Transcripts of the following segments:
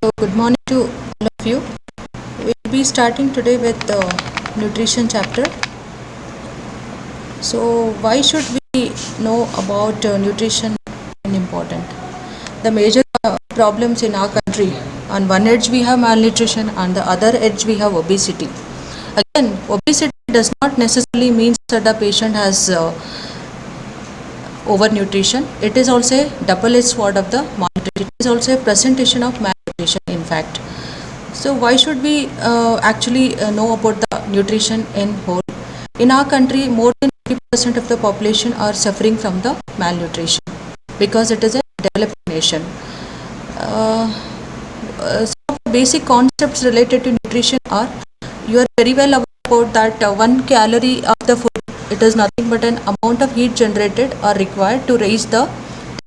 So good morning to all of you. We'll be starting today with the nutrition chapter. So why should we know about nutrition and important? The major problems in our country, on one edge we have malnutrition, on the other edge we have obesity. Again, obesity does not necessarily mean that the patient has overnutrition. It is also a double-edged sword of the malnutrition. It is also a presentation of malnutrition in fact. So why should we actually know about the nutrition in whole? In our country, more than 50% of the population are suffering from the malnutrition because it is a developing nation. Some basic concepts related to nutrition are, you are very well aware about that 1 calorie of the food, it is nothing but an amount of heat generated or required to raise the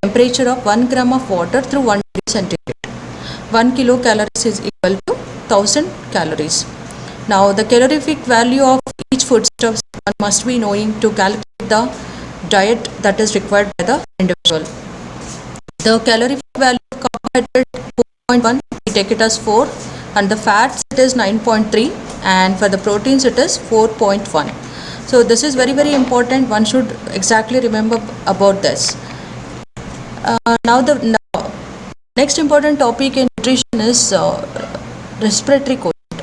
temperature of 1 gram of water through 1 degree centigrade. 1 kilocalories is equal to 1000 calories. Now the calorific value of each foodstuff one must be knowing to calculate the diet that is required by the individual. The calorific value of carbohydrate 4.1, we take it as 4, and the fats it is 9.3, and for the proteins it is 4.1. So this is very important. One should exactly remember about this. Now the next important topic in nutrition is respiratory quotient.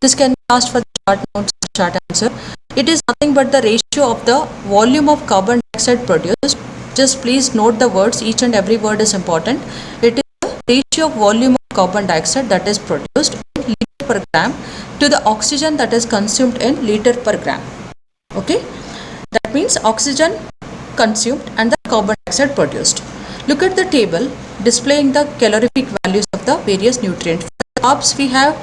This can be asked for the short notes, short answer. It is nothing but the ratio of the volume of carbon dioxide produced. Just please note the words, each and every word is important. It is the ratio of volume of carbon dioxide that is produced in liter per gram to the oxygen that is consumed in liter per gram. Okay, that means oxygen consumed and the carbon dioxide produced. Look at the table displaying the calorific values of the various nutrients. For carbs we have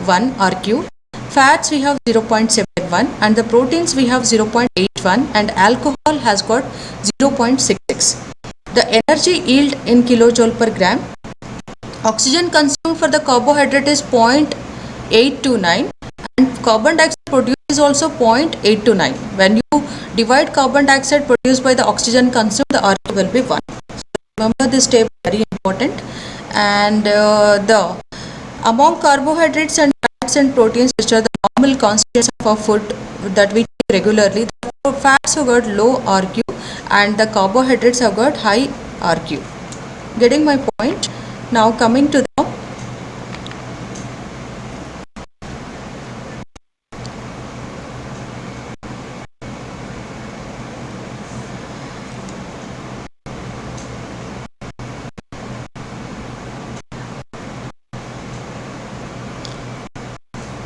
1 RQ, fats we have 0.71, and the proteins we have 0.81, and alcohol has got 0.66. The energy yield in kilojoule per gram. Oxygen consumed for the carbohydrate is 0.829, and carbon dioxide produced is also 0.829. When you divide carbon dioxide produced by the oxygen consumed, the RQ will be 1. So remember this table, very important. And the among carbohydrates and fats and proteins, which are the normal constituents of our food that we take regularly, the fats have got low RQ and the carbohydrates have got high RQ. Getting my point? Now coming to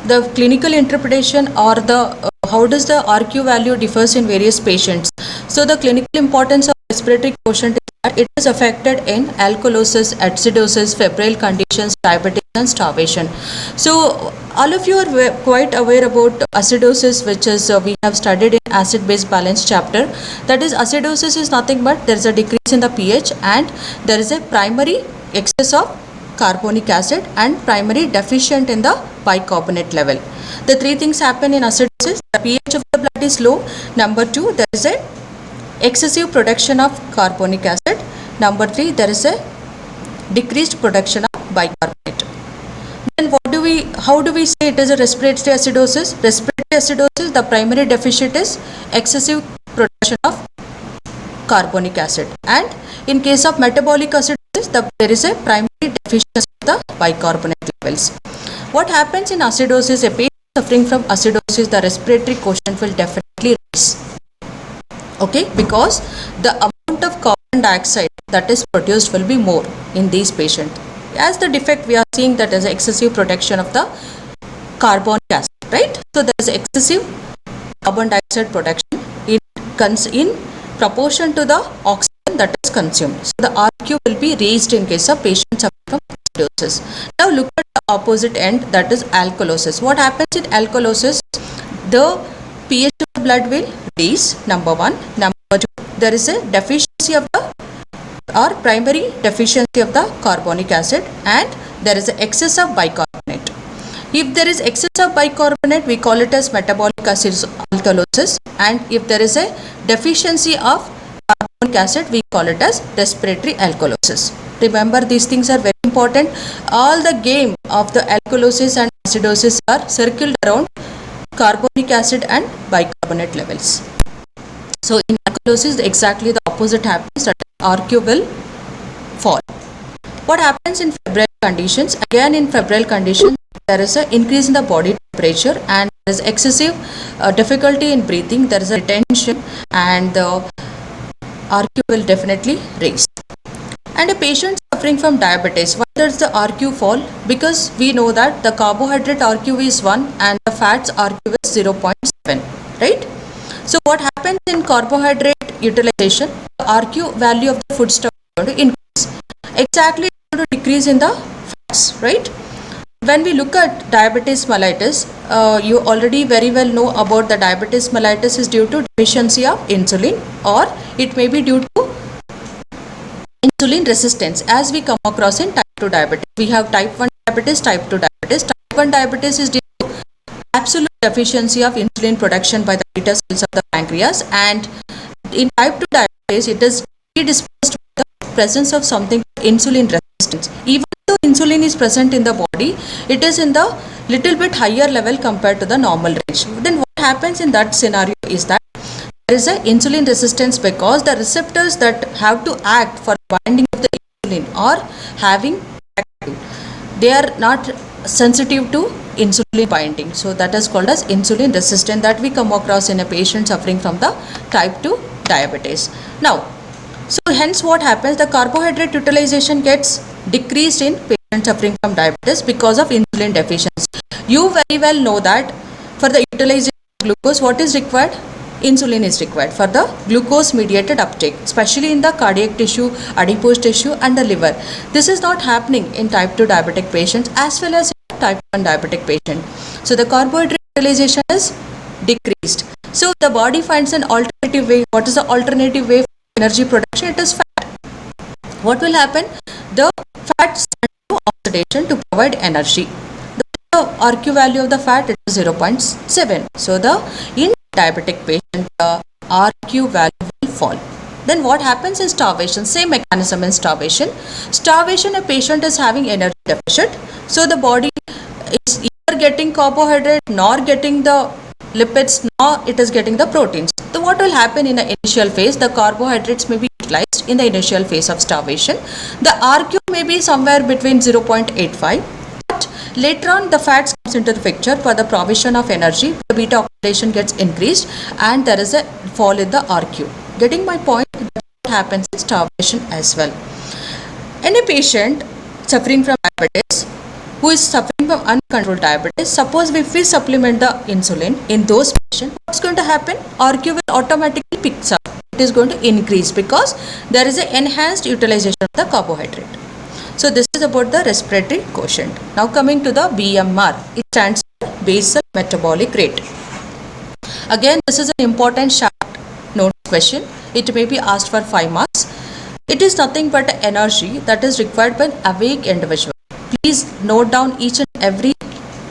the clinical interpretation, or the how does the RQ value differs in various patients. So the clinical importance of respiratory quotient is that it is affected in alkalosis, acidosis, febrile conditions, diabetes and starvation. So all of you are quite aware about acidosis, which is we have studied in acid base balance chapter. That is, acidosis is nothing but there is a decrease in the pH and there is a primary excess of carbonic acid and primary deficient in the bicarbonate level. The three things happen in acidosis. The pH of the blood is low. Number 2, there is a excessive production of carbonic acid. Number 3, there is a decreased production of bicarbonate. Then how do we say it is a respiratory acidosis? Respiratory acidosis, the primary deficit is excessive production of carbonic acid, and in case of metabolic acidosis, there is a primary deficiency of the bicarbonate levels. What happens in acidosis? A patient suffering from acidosis, the respiratory quotient will definitely rise. Okay, because the amount of carbon dioxide that is produced will be more in these patients. As the defect, we are seeing that as excessive production of the carbonic acid, right? So there is excessive carbon dioxide production in proportion to the oxygen that is consumed. So the RQ will be raised in case of patients suffering from acidosis. Now look at the opposite end, that is alkalosis. What happens in alkalosis? The pH of the blood will raise, number 1. Number 2, there is a deficiency of the or primary deficiency of the carbonic acid, and there is an excess of bicarbonate. If there is excess of bicarbonate, we call it as metabolic alkalosis, and if there is a deficiency of carbonic acid, we call it as respiratory alkalosis. Remember, these things are very important. important, all the game of the alkalosis and acidosis are circled around carbonic acid and bicarbonate levels. So in alkalosis, exactly the opposite happens, that RQ will fall. What happens in febrile conditions? Again, in febrile conditions, there is an increase in the body temperature and there is excessive difficulty in breathing, there is a retention, and the RQ will definitely raise. And a patient suffering from diabetes, why does the RQ fall? Because we know that the carbohydrate RQ is 1 and the fats RQ is 0.7, right? So what happens in carbohydrate utilization? The RQ value of the foodstuff is going to increase. Exactly, it's going to decrease in the fats, right? When we look at diabetes mellitus, you already very well know about the diabetes mellitus is due to deficiency of insulin, or it may be due to insulin resistance, as we come across in type 2 diabetes. We have type 1 diabetes, type 2 diabetes. Type 1 diabetes is due to absolute deficiency of insulin production by the beta cells of the pancreas, and in type 2 diabetes it is predisposed with the presence of something insulin resistance. Even though insulin is present in the body, it is in the little bit higher level compared to the normal range. Then what happens in that scenario is that there is a insulin resistance because the receptors that have to act for binding of the insulin are having active. They are not sensitive to insulin binding. So that is called as insulin resistant, that we come across in a patient suffering from the type 2 diabetes. Now, so hence what happens, the carbohydrate utilization gets decreased in patients suffering from diabetes because of insulin deficiency. You very well know that for the utilization of glucose, what is required? Insulin is required for the glucose mediated uptake, especially in the cardiac tissue, adipose tissue and the liver. This is not happening in type 2 diabetic patients as well as in type 1 diabetic patient. So the carbohydrate utilization is decreased. So the body finds an alternative way. What is the alternative way for energy production? It is fat. What will happen? The fats undergo oxidation to provide energy. The RQ value of the fat is 0.7. So in diabetic patient, the RQ value will fall. Then what happens in starvation? Same mechanism in starvation. Starvation, a patient is having energy deficit. So the body is either getting carbohydrate, nor getting the lipids, nor it is getting the proteins. So what will happen in the initial phase? The carbohydrates may be utilized in the initial phase of starvation. The RQ may be somewhere between 0.85. Later on, the fats comes into the picture for the provision of energy. The beta oxidation gets increased and there is a fall in the RQ. Getting my point? That happens in starvation as well. In a patient suffering from diabetes, who is suffering from uncontrolled diabetes, suppose if we supplement the insulin in those patients, what's going to happen? RQ will automatically pick up. It is going to increase because there is an enhanced utilization of the carbohydrate. So this is about the respiratory quotient. Now coming to the BMR, it stands for basal metabolic rate. Again, this is an important short note question. It may be asked for 5 marks. It is nothing but energy that is required by an awake individual. Please note down each and every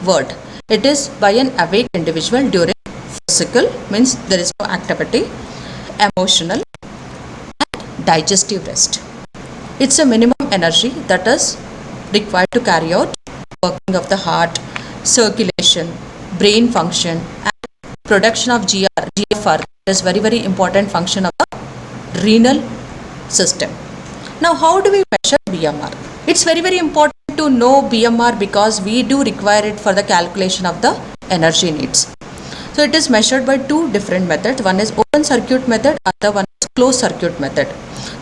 word. It is by an awake individual during physical, means there is no activity, emotional and digestive rest. It's a minimum energy that is required to carry out working of the heart, circulation, brain function and production of GFR. That is very, very important function of the renal system. Now how do we measure BMR? It's very, very important to know BMR because we do require it for the calculation of the energy needs. So it is measured by 2 different methods. One is open circuit method, other one is closed circuit method.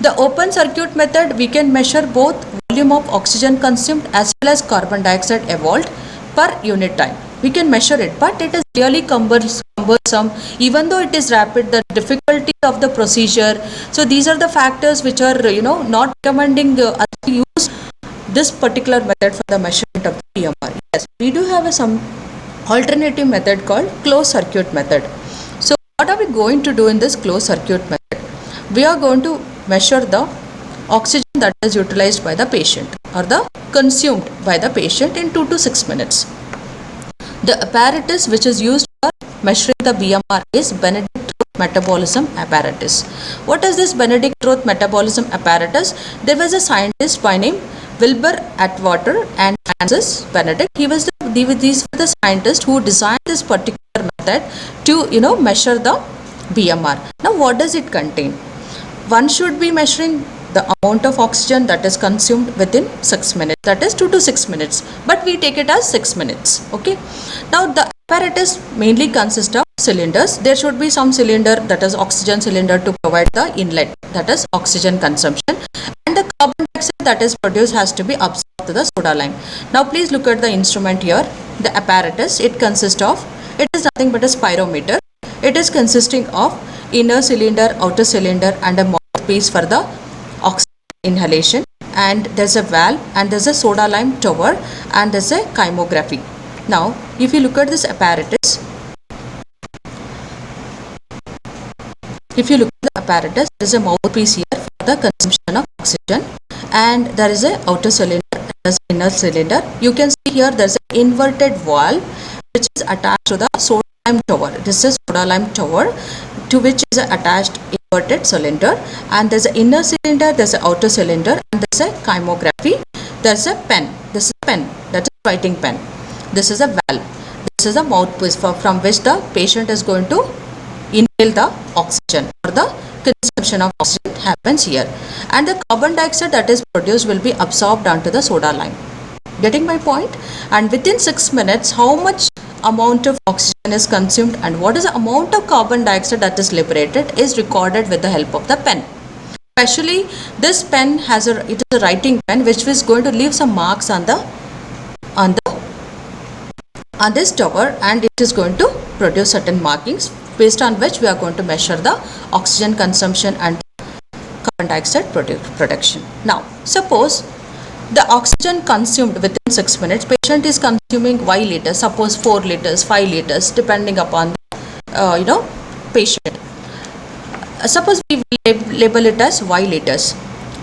The open circuit method, we can measure both volume of oxygen consumed as well as carbon dioxide evolved per unit time. We can measure it, but it is really cumbersome. Even though it is rapid, the difficulty of the procedure. So these are the factors which are not recommending us to use this particular method for the measurement of the BMR. Yes, we do have some alternative method called closed circuit method. So what are we going to do in this closed circuit method? We are going to measure the oxygen that is utilized by the patient or the consumed by the patient in 2 to 6 minutes. The apparatus which is used for measuring the BMR is Benedict-Roth metabolism apparatus. What is this Benedict-Roth metabolism apparatus? There was a scientist by name Wilbur Atwater and Francis Benedict. These were the scientists who designed this particular method to measure the BMR. Now what does it contain? One should be measuring the amount of oxygen that is consumed within 6 minutes, that is 2 to 6 minutes, but we take it as 6 minutes. Okay, now the apparatus mainly consists of cylinders. There should be some cylinder, that is oxygen cylinder, to provide the inlet, that is oxygen consumption, and the carbon dioxide that is produced has to be absorbed to the soda lime. Now please look at the instrument here, the apparatus. It is nothing but a spirometer. It is consisting of inner cylinder, outer cylinder, and a mouthpiece for the oxygen inhalation, and there's a valve, and there's a soda lime tower, and there's a chymography. Now if you look at this apparatus, there is a mouthpiece here for the consumption of oxygen, and there is a outer cylinder and there's an inner cylinder. You can see here there's an inverted valve which is attached to the soda lime tower. This is soda lime tower, to which is attached inverted cylinder, and there's an inner cylinder, there's an outer cylinder, and there's a chymography. There's a pen. This is a pen, that's a writing pen. This is a valve. This is a mouthpiece from which the patient is going to inhale the oxygen, or the consumption of oxygen happens here, and the carbon dioxide that is produced will be absorbed onto the soda lime. Getting my point? And within 6 minutes, how much amount of oxygen is consumed and what is the amount of carbon dioxide that is liberated is recorded with the help of the pen. Especially this pen it is a writing pen which is going to leave some marks on this tower, and it is going to produce certain markings based on which we are going to measure the oxygen consumption and carbon dioxide production. Now suppose the oxygen consumed within 6 minutes, patient is consuming Y liters, suppose 4 liters, 5 liters, depending upon the patient. Suppose we label it as Y liters,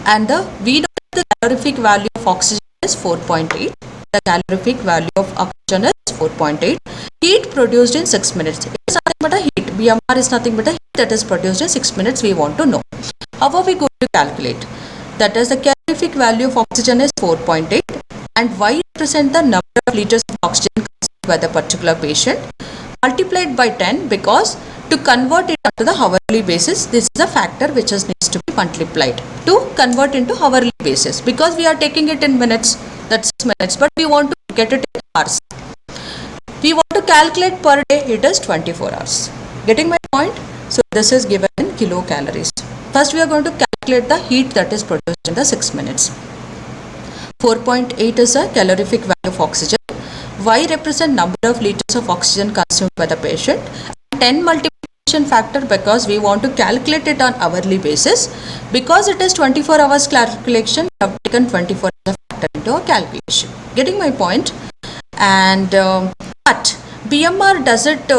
and we know the calorific value of oxygen is 4.8. The calorific value of oxygen is 4.8. Heat produced in 6 minutes. It is nothing but a heat. BMR is nothing but a heat that is produced in 6 minutes. We want to know. How are we going to calculate? That is, the calorific value of oxygen is 4.8, and Y represent the number of liters of oxygen consumed by the particular patient, multiplied by 10, because to convert it to the hourly basis, this is a factor which needs to be multiplied to convert into hourly basis, because we are taking it in minutes, that's 6 minutes, but we want to get it in hours. We want to calculate per day, it is 24 hours. Getting my point? So this is given in kilocalories. First we are going to calculate the heat that is produced in the 6 minutes. 4.8 is a calorific value of oxygen. Y represent number of liters of oxygen consumed by the patient. 10 multiplication factor, because we want to calculate it on hourly basis. Because it is 24 hours calculation, we have taken 24 as a factor into a calculation. Getting my point? And but BMR, does it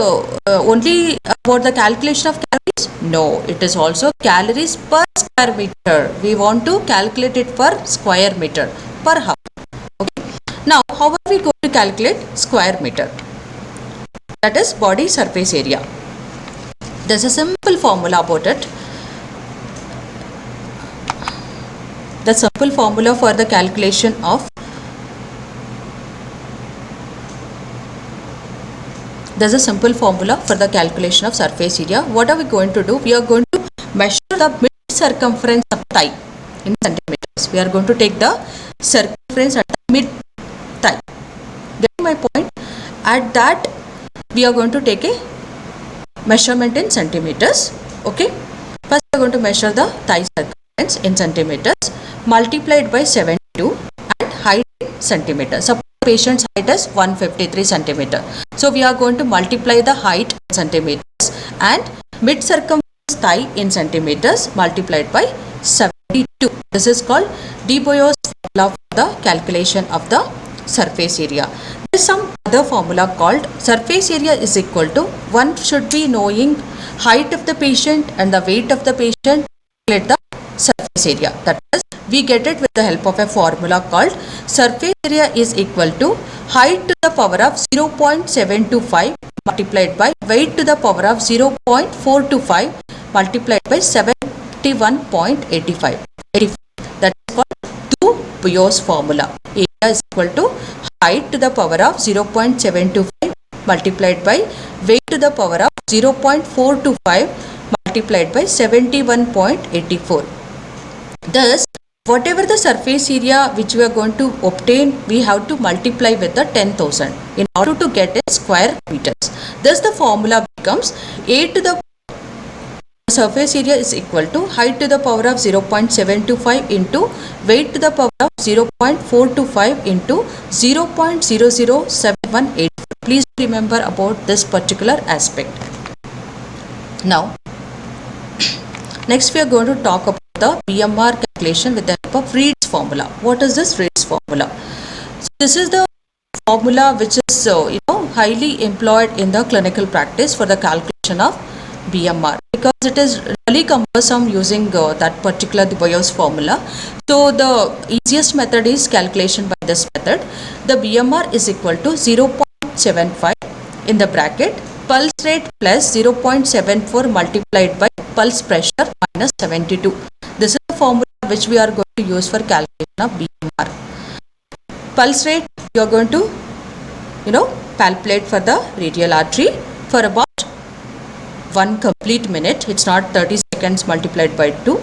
only about the calculation of calories? No, it is also calories per square meter. We want to calculate it per square meter, per hour. Okay. Now, how are we going to calculate square meter? That is body surface area. There is a simple formula about it. The simple formula for the calculation of surface area. What are we going to do? We are going to measure the mid circumference of thigh in centimeters. We are going to take the circumference at the mid thigh. Getting my point? At that, we are going to take a measurement in centimeters. Okay. First, we are going to measure the thigh circumference in centimeters, multiplied by 72, and height in centimeters. Suppose the patient's height is 153 centimeter. So we are going to multiply the height in centimeters and mid circumference thigh in centimeters multiplied by 72. This is called de Boyer's formula for the calculation of the surface area. There is some other formula called surface area is equal to, one should be knowing height of the patient and the weight of the patient, calculate the surface area. That is, we get it with the help of a formula called surface area is equal to height to the power of 0.725 multiplied by weight to the power of 0.425 multiplied by 71.85. That is called 2 Biot's formula. Area is equal to height to the power of 0.725 multiplied by weight to the power of 0.425 multiplied by 71.84. Thus, whatever the surface area which we are going to obtain, we have to multiply with the 10,000 in order to get a square meters. Thus, the formula becomes A to the surface area is equal to height to the power of 0.725 into weight to the power of 0.425 into 0.007184. Please remember about this particular aspect. Now, next we are going to talk about the BMR calculation with the help of Reed's formula. What is this Reed's formula? So this is the formula which is highly employed in the clinical practice for the calculation of BMR, because it is really cumbersome using that particular Biot's formula. So the easiest method is calculation by this method. The BMR is equal to 0.75 in the bracket pulse rate plus 0.74 multiplied by pulse pressure minus 72. This is the formula which we are going to use for calculation of BMR. Pulse rate you are going to palpate for the radial artery for about 1 complete minute. It's not 30 seconds multiplied by 2.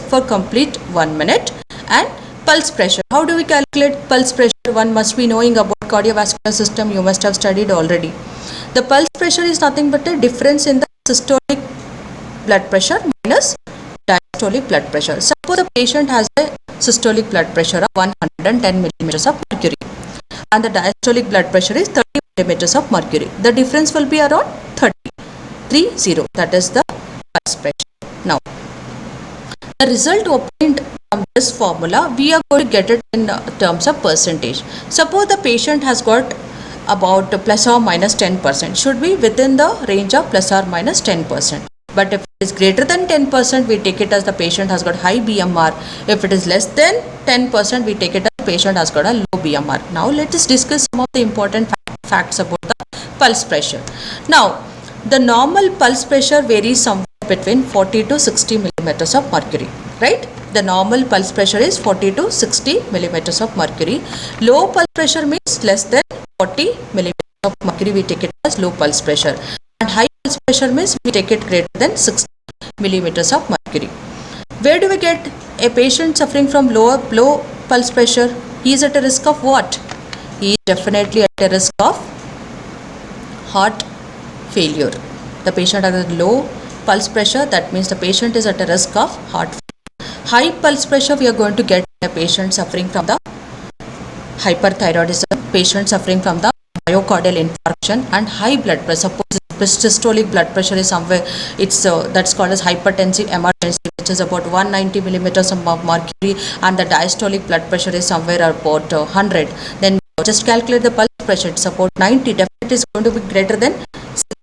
For complete 1 minute. And pulse pressure. How do we calculate pulse pressure? One must be knowing about cardiovascular system. You must have studied already. The pulse pressure is nothing but a difference in the systolic blood pressure minus diastolic blood pressure. Suppose the patient has a systolic blood pressure of 110 millimeters of mercury and the diastolic blood pressure is 30 millimeters of mercury. The difference will be around 30. That is the pulse pressure. Now, the result obtained from this formula, we are going to get it in terms of percentage. Suppose the patient has got about plus or minus 10%, should be within the range of plus or minus 10%. But if it is greater than 10%, we take it as the patient has got high BMR. If it is less than 10%, we take it as the patient has got a low BMR. Now, let us discuss some of the important facts about the pulse pressure. Now, the normal pulse pressure varies somewhere between 40 to 60 millimeters of mercury, right? The normal pulse pressure is 40 to 60 millimeters of mercury. Low pulse pressure means less than 40 millimeters of mercury, we take it as low pulse pressure. And high pulse pressure means we take it greater than 60 millimeters of mercury. Where do we get a patient suffering from low pulse pressure? He is at a risk of what? He is definitely at a risk of heart failure. The patient has a low pulse pressure, that means the patient is at a risk of heart failure. High pulse pressure we are going to get a patient suffering from the hyperthyroidism, patient suffering from the myocardial infarction and high blood pressure. Suppose systolic blood pressure is somewhere, it's that's called as hypertensive emergency, which is about 190 millimeters of mercury, and the diastolic blood pressure is somewhere about 100. Then just calculate the pulse pressure, it's about 90, definitely is going to be greater than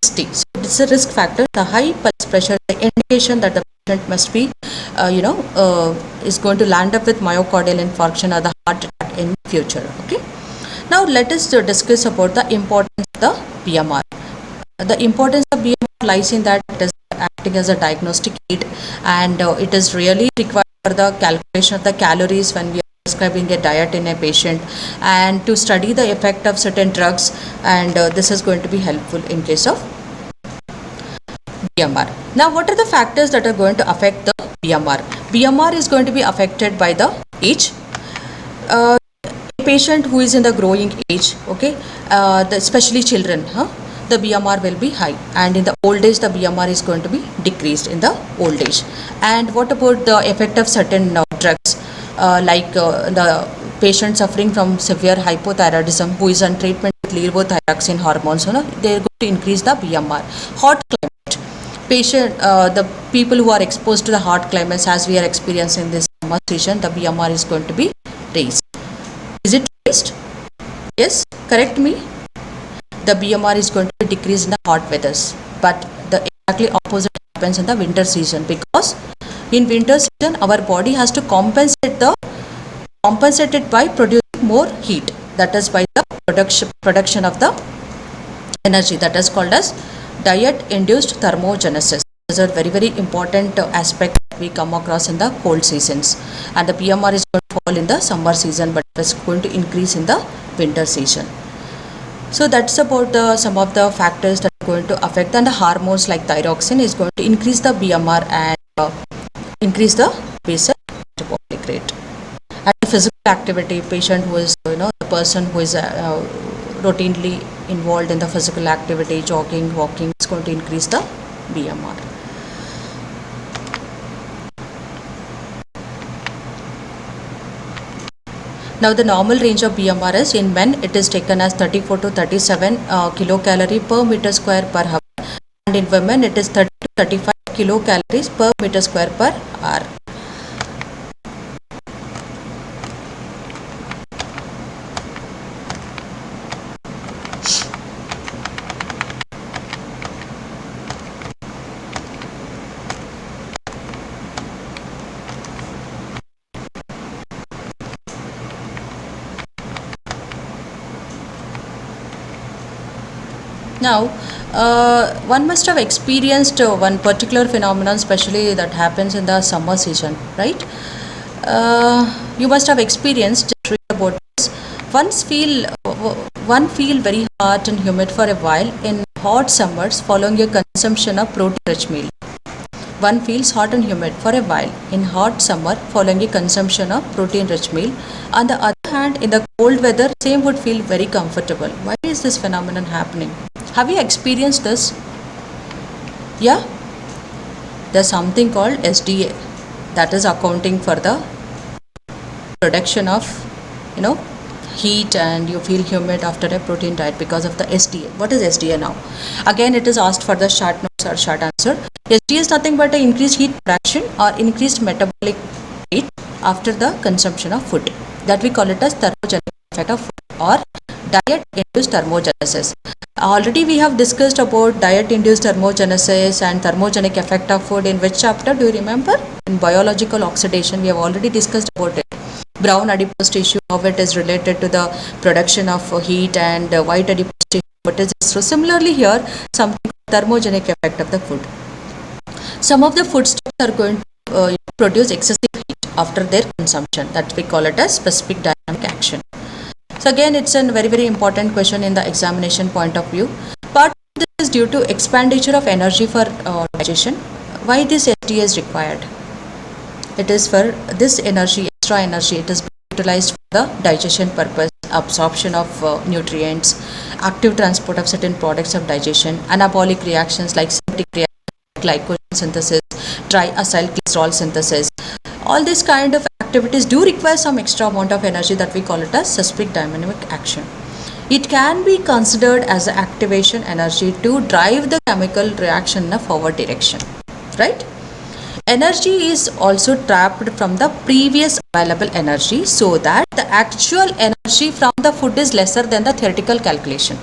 60. So it's a risk factor. The high pulse pressure, the indication that the patient must be is going to land up with myocardial infarction or the heart attack in future. Okay, now let us discuss about the importance of the BMR. The importance of BMR lies in that it is acting as a diagnostic aid, and it is really required for the calculation of the calories when we are prescribing a diet in a patient, and to study the effect of certain drugs, and this is going to be helpful in case of BMR. Now, what are the factors that are going to affect the BMR? BMR is going to be affected by the age. A patient who is in the growing age, okay, especially children, the BMR will be high, and in the old age the BMR is going to be decreased in the old age. And what about the effect of certain drugs, like the patient suffering from severe hypothyroidism who is on treatment with levothyroxine hormones, they are going to increase the BMR. Hot climate, patient, the people who are exposed to the hot climates as we are experiencing this summer season, the BMR is going to be raised. Is it raised? Yes, correct me. The BMR is going to be decreased in the hot weathers, but the exactly opposite happens in the winter season, because in winter season our body has to compensate it by producing more heat, that is by the production of the energy, that is called as diet induced thermogenesis. This is a very important aspect that we come across in the cold seasons. and the BMR is going to fall in the summer season, but it is going to increase in the winter season. So that's about some of the factors that are going to affect, and the hormones like thyroxine is going to increase the BMR and increase the basal metabolic rate. And the physical activity, patient who is, the person who is routinely involved in the physical activity, jogging, walking, is going to increase the BMR. Now the normal range of BMR is, in men it is taken as 34 to 37 kilocalorie per meter square per hour, and in women it is 30 to 35 kilocalories per meter square per hour. Now, one must have experienced one particular phenomenon, especially that happens in the summer season, right? You must have experienced, just read about this. One feel very hot and humid for a while in hot summers following a consumption of protein-rich meal. One feels hot and humid for a while in hot summer following a consumption of protein-rich meal. On the other hand, in the cold weather, same would feel very comfortable. Why is this phenomenon happening? Have you experienced this? Yeah? There's something called SDA, that is accounting for the production of, heat, and you feel humid after a protein diet because of the SDA. What is SDA now? Again, it is asked for the short notes or short answer. SDA is nothing but an increased heat production or increased metabolic rate after the consumption of food. That we call it as thermogenic effect of food or diet-induced thermogenesis. Already we have discussed about diet-induced thermogenesis and thermogenic effect of food. In which chapter do you remember? In biological oxidation, we have already discussed about it. Brown adipose tissue, how it is related to the production of heat, and white adipose tissue, what is it? So similarly here, something thermogenic effect of the food. Some of the foodstuffs are going to produce excessive heat after their consumption. That we call it as specific dynamic action. So again, it's a very, very important question in the examination point of view. Part of this is due to expenditure of energy for digestion. Why this SDA is required? It is for this energy, extra energy, it is utilized for the digestion purpose, absorption of nutrients, active transport of certain products of digestion, anabolic reactions like septic reactions, glycogen synthesis, triacylglycerol synthesis. All these kind of activities do require some extra amount of energy, that we call it as specific dynamic action. It can be considered as activation energy to drive the chemical reaction in a forward direction, right? Energy is also trapped from the previous available energy, so that the actual energy from the food is lesser than the theoretical calculation.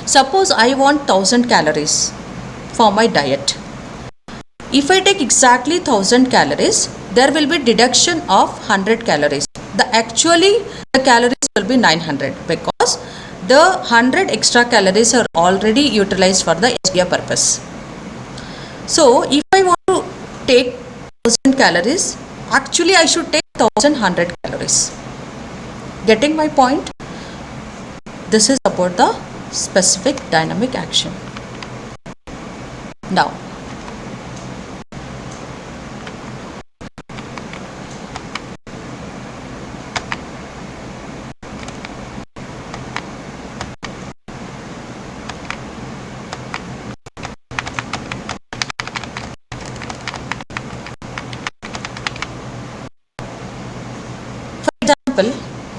Suppose I want 1000 calories for my diet. If I take exactly 1000 calories, there will be deduction of 100 calories. The calories will be 900, because the 100 extra calories are already utilized for the SDA purpose. So if I want to take 1000 calories, actually I should take 1100 calories. Getting my point? This is about the specific dynamic action. Now,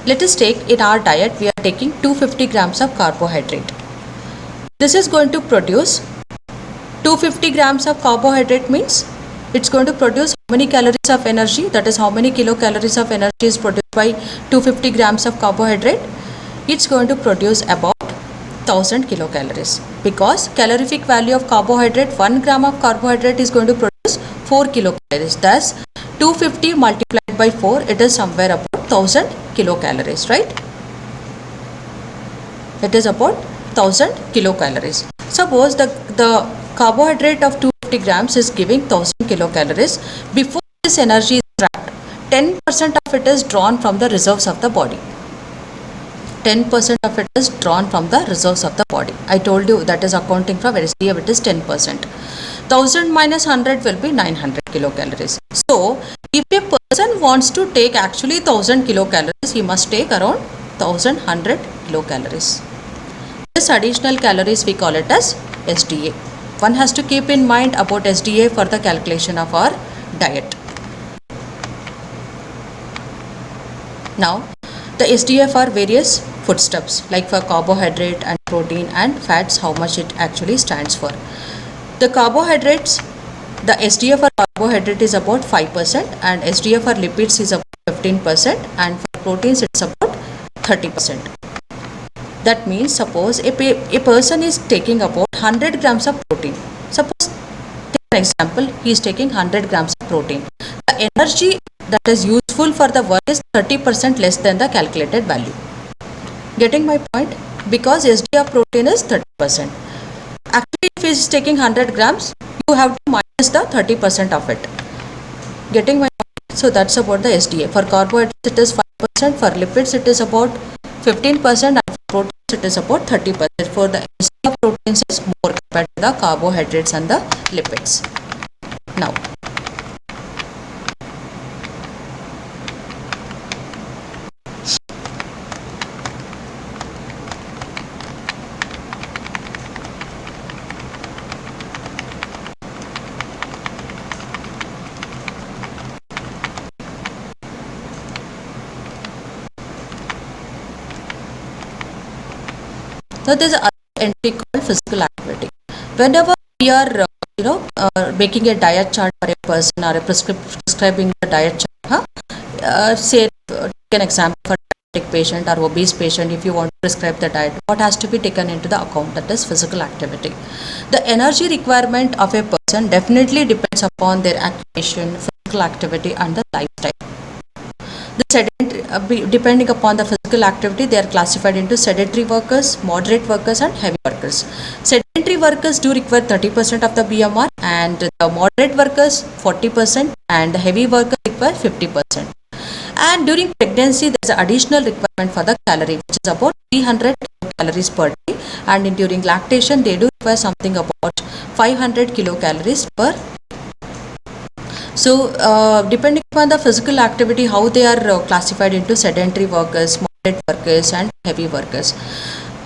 let us take, in our diet we are taking 250 grams of carbohydrate. This is going to produce 250 grams of carbohydrate, means it's going to produce how many calories of energy, that is how many kilocalories of energy is produced by 250 grams of carbohydrate. It's going to produce about 1000 kilocalories, because calorific value of carbohydrate, 1 gram of carbohydrate is going to produce 4 kilocalories. Thus 250 multiplied by 4, it is somewhere about 1000 kilocalories, right? It is about 1000 kilocalories. Suppose the carbohydrate of 250 grams is giving 1000 kilocalories. Before this energy is trapped, 10% of it is drawn from the reserves of the body. 10% of it is drawn from the reserves of the body. I told you that is accounting for SDF, it is 10%. 1000 minus 100 will be 900 kilocalories. So, if a person wants to take actually 1000 kilocalories, he must take around 1100 kilocalories. This additional calories we call it as SDA. One has to keep in mind about SDA for the calculation of our diet. Now, the SDF are various foodstuffs like for carbohydrate and protein and fats, how much it actually stands for. The carbohydrates, the SDF for carbohydrate is about 5% and SDF for lipids is about 15% and for proteins it's about 30%. That means suppose a person is taking about 100 grams of protein. Suppose, take an example, he is taking 100 grams of protein. The energy that is useful for the work is 30% less than the calculated value. Getting my point? Because SDF protein is 30%. Actually, if he is taking 100 grams, you have to minus the 30% of it. Getting my point? So that's about the SDA. For carbohydrates it is 5%, for lipids it is about 15% and for proteins it is about 30%. For the SDA proteins is more compared to the carbohydrates and the lipids. Now, there is another entry called physical activity. Whenever we are, making a diet chart for a person or prescribing the diet chart, say, take an example for diabetic patient or obese patient, if you want to prescribe the diet, what has to be taken into the account? That is physical activity. The energy requirement of a person definitely depends upon their occupation, physical activity and the lifestyle. The sedentary, depending upon the physical activity, they are classified into sedentary workers, moderate workers and heavy workers. Sedentary workers do require 30% of the BMR and the moderate workers 40% and the heavy workers require 50%. And during pregnancy, there is an additional requirement for the calorie, which is about 300 calories per day, and during lactation, they do require something about 500 kilocalories per. So, depending upon the physical activity, how they are classified into sedentary workers, moderate workers and heavy workers.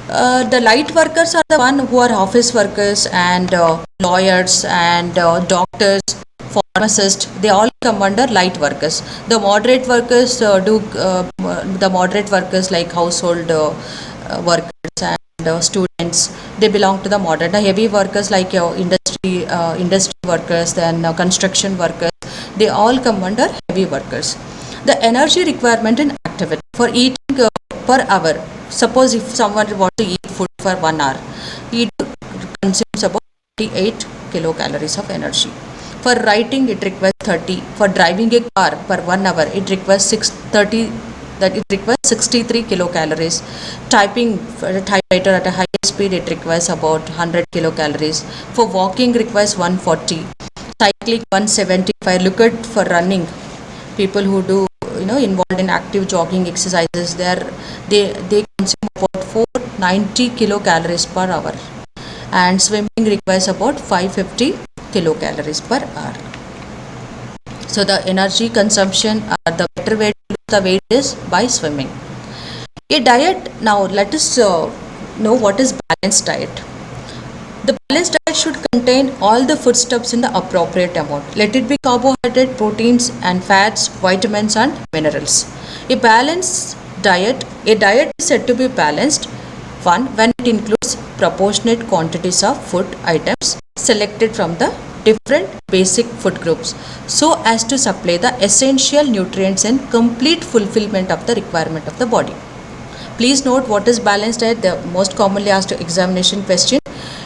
The light workers are the one who are office workers and lawyers and doctors, pharmacists, they all come under light workers. The moderate workers the moderate workers like household workers and students, they belong to the moderate. The heavy workers like industry workers, then construction workers, they all come under heavy workers. The energy requirement in activity for eating per hour. Suppose if someone wants to eat food for 1 hour, he consumes about 38 kilocalories of energy. For writing, it requires 30. For driving a car per 1 hour, it requires 63 kilocalories. Typing for a typewriter at a high speed, it requires about 100 kilocalories. For walking, requires 140. Cycling 170. If I look at for running, people who do involved in active jogging exercises, they consume about 490 kilocalories per hour, and swimming requires about 550 kilocalories per hour. So the energy consumption, the better way to lose the weight is by swimming. A diet. Now let us know what is balanced diet. The balanced diet should contain all the foodstuffs in the appropriate amount. Let it be carbohydrate, proteins and fats, vitamins and minerals. A balanced diet. A diet is said to be balanced, one, when it includes proportionate quantities of food items selected from the different basic food groups so as to supply the essential nutrients in complete fulfillment of the requirement of the body. Please note what is balanced diet, the most commonly asked examination question.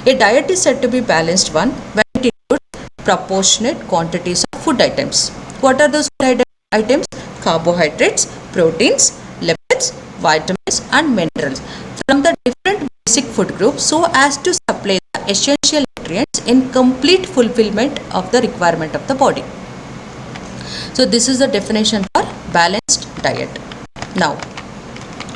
A diet is said to be balanced, one, when it includes proportionate quantities of food items. What are those food items? Carbohydrates, proteins, lipids, vitamins and minerals from the different basic food groups so as to supply the essential nutrients in complete fulfillment of the requirement of the body. So this is the definition for balanced diet. Now,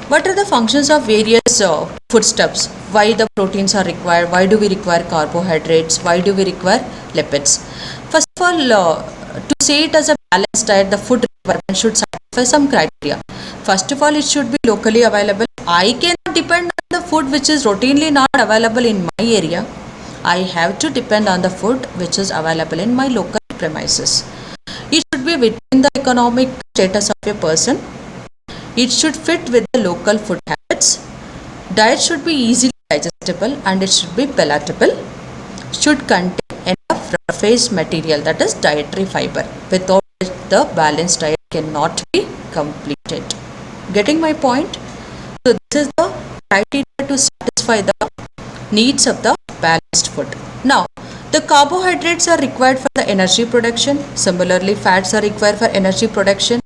what are the functions of various foodstuffs? Why the proteins are required? Why do we require carbohydrates? Why do we require lipids? First of all, to say it as a balanced diet, the food requirement should satisfy some criteria. First of all, it should be locally available. I cannot depend on the food which is routinely not available in my area. I have to depend on the food which is available in my local premises. It should be within the economic status of a person. It should fit with the local food habits. Diet should be easily digestible and it should be palatable. Should contain enough surface material, that is dietary fiber, without which the balanced diet cannot be completed. Getting my point? So this is the criteria to satisfy the needs of the balanced food. Now, the carbohydrates are required for the energy production. Similarly, fats are required for energy production.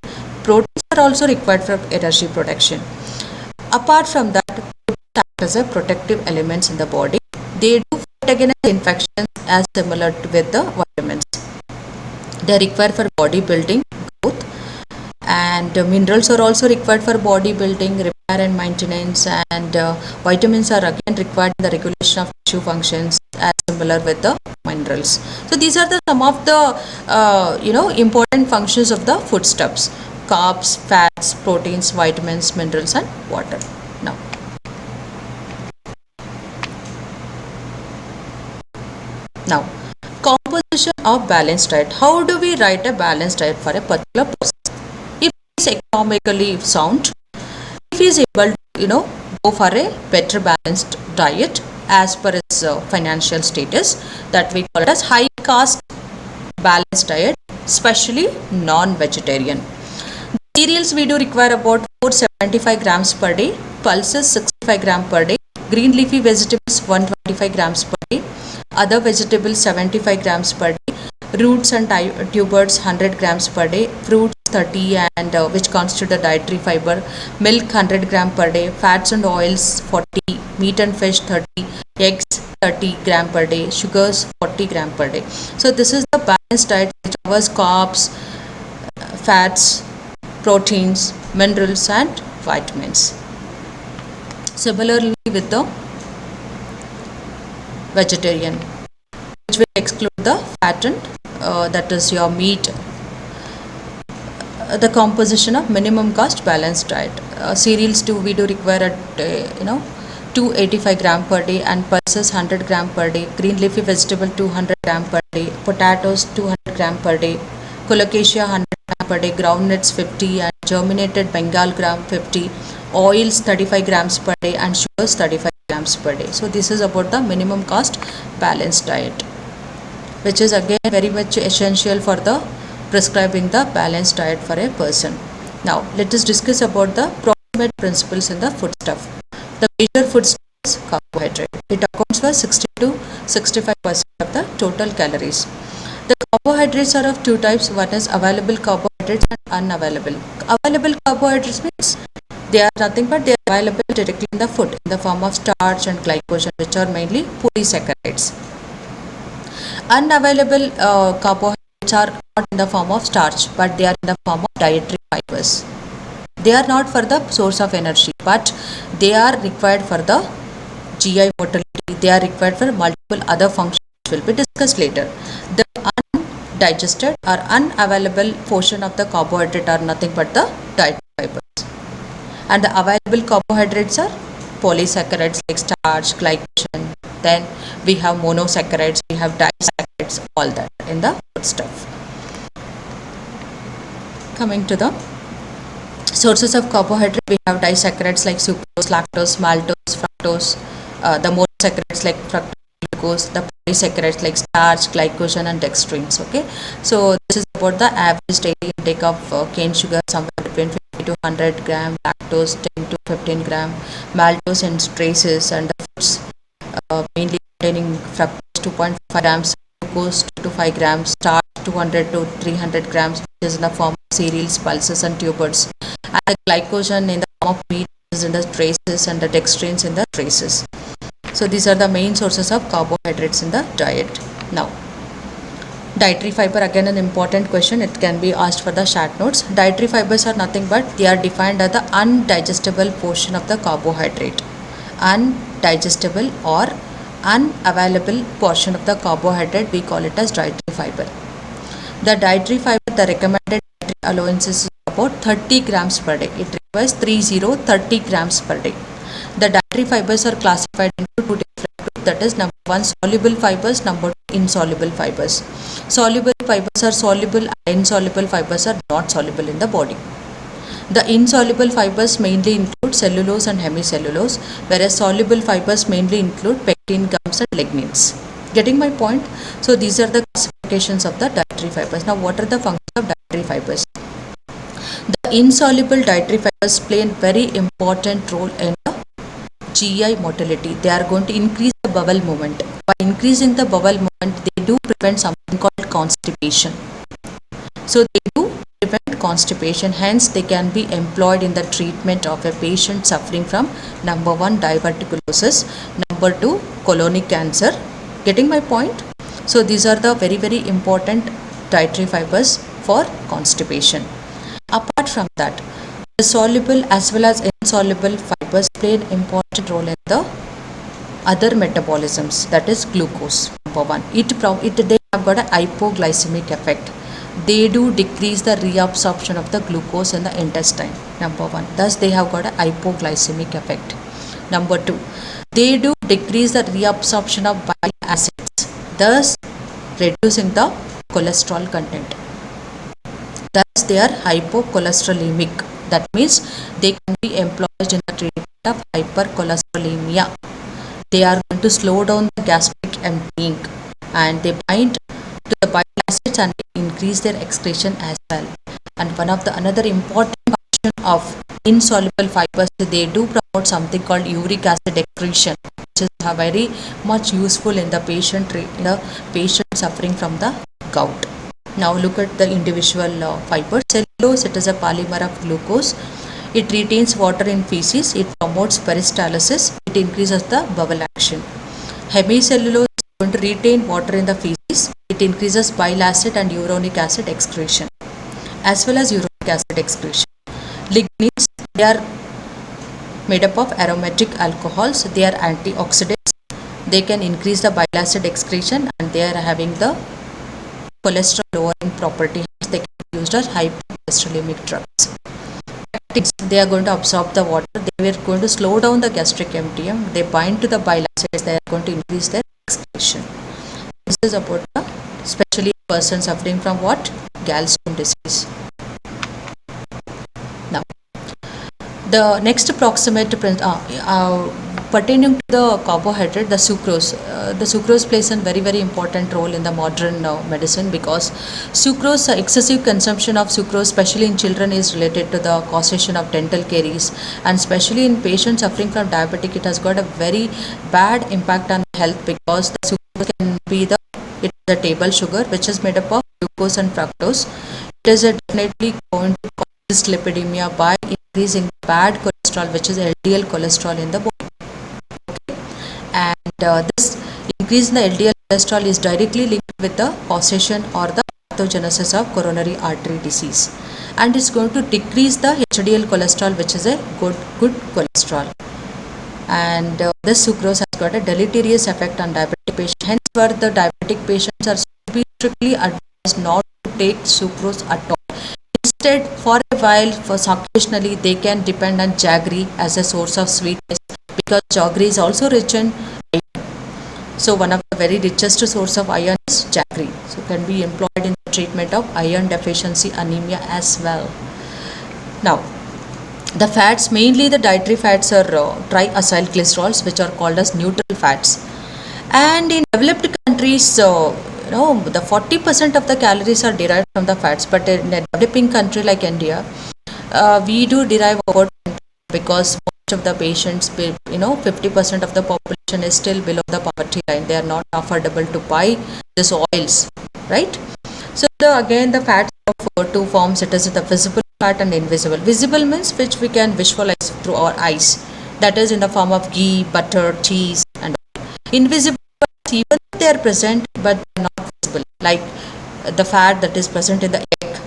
Proteins are also required for energy production. Apart from that, proteins act as a protective elements in the body. They do fight against infections as similar with the vitamins. They are required for body building, growth, and minerals are also required for body building, repair and maintenance, and vitamins are again required in the regulation of tissue functions as similar with the minerals. So these are the some of the important functions of the foodstuffs: carbs, fats, proteins, vitamins, minerals, and water. Now, composition of balanced diet. How do we write a balanced diet for a particular person? If he is economically sound, if he is able to go for a better balanced diet as per his financial status, that we call it as high caste balanced diet, especially non-vegetarian. Cereals we do require about 475 grams per day, pulses 65 grams per day, green leafy vegetables 125 grams per day, other vegetables 75 grams per day, roots and tubers 100 grams per day, fruits 30 and which constitute the dietary fiber, milk 100 grams per day, fats and oils 40, meat and fish 30, eggs 30 gram per day, sugars 40 gram per day. So this is the balanced diet which covers carbs, fats, proteins, minerals and vitamins. Similarly with the vegetarian, which will exclude the fat and that is your meat. The composition of minimum cost balanced diet. Cereals we do require at 285 gram per day, and pulses 100 gram per day, green leafy vegetable 200 gram per day, potatoes 200 gram per day, colocasia 100 gram per day, groundnuts 50 and germinated Bengal gram 50, oils 35 grams per day and sugars 35 grams per day. So this is about the minimum cost balanced diet, which is again very much essential for the prescribing the balanced diet for a person. Now let us discuss about the approximate principles in the foodstuff. The major foodstuff is carbohydrate. It accounts for 60 to 65% of the total calories. The carbohydrates are of two types. One is available carbohydrates and unavailable. Available carbohydrates means they are nothing but they are available directly in the food in the form of starch and glycogen, which are mainly polysaccharides. Unavailable carbohydrates are not in the form of starch, but they are in the form of dietary fibers. They are not for the source of energy, but they are required for the GI motility. They are required for multiple other functions which will be discussed later. The undigested or unavailable portion of the carbohydrate are nothing but the dietary fibers. And the available carbohydrates are polysaccharides like starch, glycogen. Then we have monosaccharides, we have disaccharides, all that in the foodstuff. Coming to the sources of carbohydrate, we have disaccharides like sucrose, lactose, maltose, fructose, the monosaccharides like fructose, glucose, the polysaccharides like starch, glycogen and dextrins. Okay, so this is about the average daily intake of cane sugar, somewhere between 50 to 100 gram, lactose 10 to 15 gram, maltose and traces, and the foods mainly containing fructose 2.5 grams, glucose 2 to 5 grams, starch 200 to 300 grams, which is in the form of cereals, pulses and tubers, and the glycogen in the form of meat is in the traces, and the dextrins in the traces. So these are the main sources of carbohydrates in the diet. Now, Dietary fiber, again an important question, it can be asked for the short notes. Dietary fibers are nothing but they are defined as the undigestible portion of the carbohydrate. Undigestible or unavailable portion of the carbohydrate, we call it as dietary fiber. The dietary fiber, the recommended dietary allowances is about 30 grams per day. It requires 30 grams per day. The dietary fibers are classified into two different groups, that is number one soluble fibers, number two insoluble fibers. Soluble fibers are soluble and insoluble fibers are not soluble in the body. The insoluble fibers mainly include cellulose and hemicellulose, whereas soluble fibers mainly include pectin, gums and lignins. Getting my point? So these are the classifications of the dietary fibers. Now what are the functions of dietary fibers? The insoluble dietary fibers play a very important role in the GI motility. They are going to increase the bowel movement. By increasing the bowel movement, they do prevent something called constipation. So they do prevent constipation, hence they can be employed in the treatment of a patient suffering from number one diverticulosis, number two colonic cancer. Getting my point? So these are the very important dietary fibers for constipation. Apart from that, the soluble as well as insoluble fibers play an important role in the other metabolisms, that is glucose. Number one, they have got a hypoglycemic effect. They do decrease the reabsorption of the glucose in the intestine. Number one, thus they have got a hypoglycemic effect. Number two, they do decrease the reabsorption of bile acids, thus reducing the cholesterol content. Thus they are hypocholesterolemic. That means they can be employed in the treatment of hypercholesterolemia. They are going to slow down the gastric emptying and they bind to the bile acids and increase their excretion as well. And another important function of insoluble fibers, they do promote something called uric acid excretion, which is very much useful in the patient suffering from the gout. Now look at the individual fibers. Cellulose, it is a polymer of glucose. It retains water in feces. It promotes peristalsis. It increases the bowel action. Hemicellulose is going to retain water in the feces. It increases bile acid and uronic acid excretion, as well as uric acid excretion. Lignins, they are made up of aromatic alcohols. They are antioxidants. They can increase the bile acid excretion and they are having the cholesterol lowering property. They can be used as hypercholesterolemic drugs. Pectins, they are going to absorb the water. They are going to slow down the gastric emptying. They bind to the bile acids. They are going to increase their excretion. This is about the especially person suffering from what? Gallstone disease. Now, the next approximate pertaining to the carbohydrate, the sucrose. The sucrose plays a very important role in the modern medicine, because sucrose, excessive consumption of sucrose, especially in children, is related to the causation of dental caries, and especially in patients suffering from diabetic, it has got a very bad impact on health, because the sucrose can be the table sugar, which is made up of glucose and fructose. It is definitely going to cause dyslipidemia by increasing bad cholesterol, which is LDL cholesterol in the body. And this increase in the LDL cholesterol is directly linked with the causation or the pathogenesis of coronary artery disease, and it's going to decrease the HDL cholesterol, which is a good cholesterol. And this sucrose has got a deleterious effect on diabetic patients. Hence, where the diabetic patients are strictly advised not to take sucrose at all. Instead, for a while, occasionally, they can depend on jaggery as a source of sweetness, because jaggery is also rich in iron. So one of the very richest source of iron is jaggery. So can be employed in the treatment of iron deficiency anemia as well. Now, the fats, mainly the dietary fats, are triacylglycerols, which are called as neutral fats. And in developed countries, the 40% of the calories are derived from the fats, but in a developing country like India, we do derive about, because most of the patients, 50% of the population is still below the poverty line. They are not affordable to buy these oils, right? So again, the fats of two forms. It is the visible fat and invisible. Visible means which we can visualize through our eyes. That is in the form of ghee, butter, cheese, and all. Invisible, even they are present, but they are not visible. Like the fat that is present in the egg,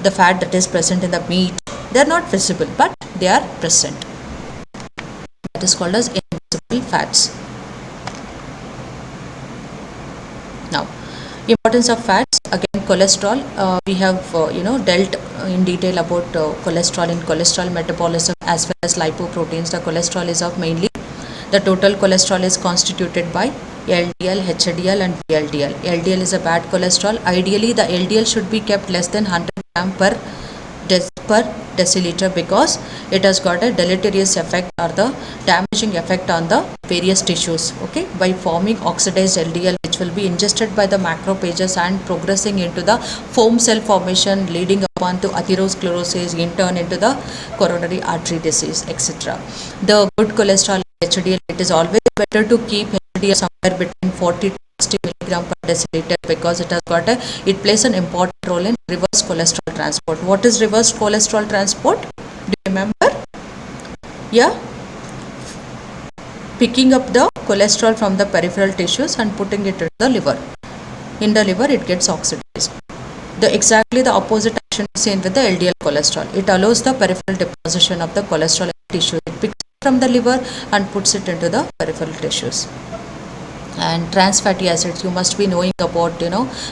the fat that is present in the meat, they are not visible, but they are present. That is called as invisible fats. Now, importance of fats, again cholesterol, we have dealt in detail about cholesterol in cholesterol metabolism as well as lipoproteins. The cholesterol is of mainly, the total cholesterol is constituted by LDL, HDL and VLDL. LDL is a bad cholesterol. Ideally the LDL should be kept less than 100 gram per deciliter, because it has got a deleterious effect or the damaging effect on the various tissues, okay, by forming oxidized LDL, which will be ingested by the macrophages and progressing into the foam cell formation, leading upon to atherosclerosis, in turn into the coronary artery disease, etc. The good cholesterol HDL, it is always better to keep HDL somewhere between 40 to 60 milligram per deciliter, because it plays an important role in reverse cholesterol transport. What is reverse cholesterol transport? Do you remember? Yeah, picking up the cholesterol from the peripheral tissues and putting it in the liver. In the liver, it gets oxidized. Exactly the opposite action is seen with the LDL cholesterol. It allows the peripheral deposition of the cholesterol in tissue. It picks it from the liver and puts it into the peripheral tissues. And trans fatty acids, you must be knowing about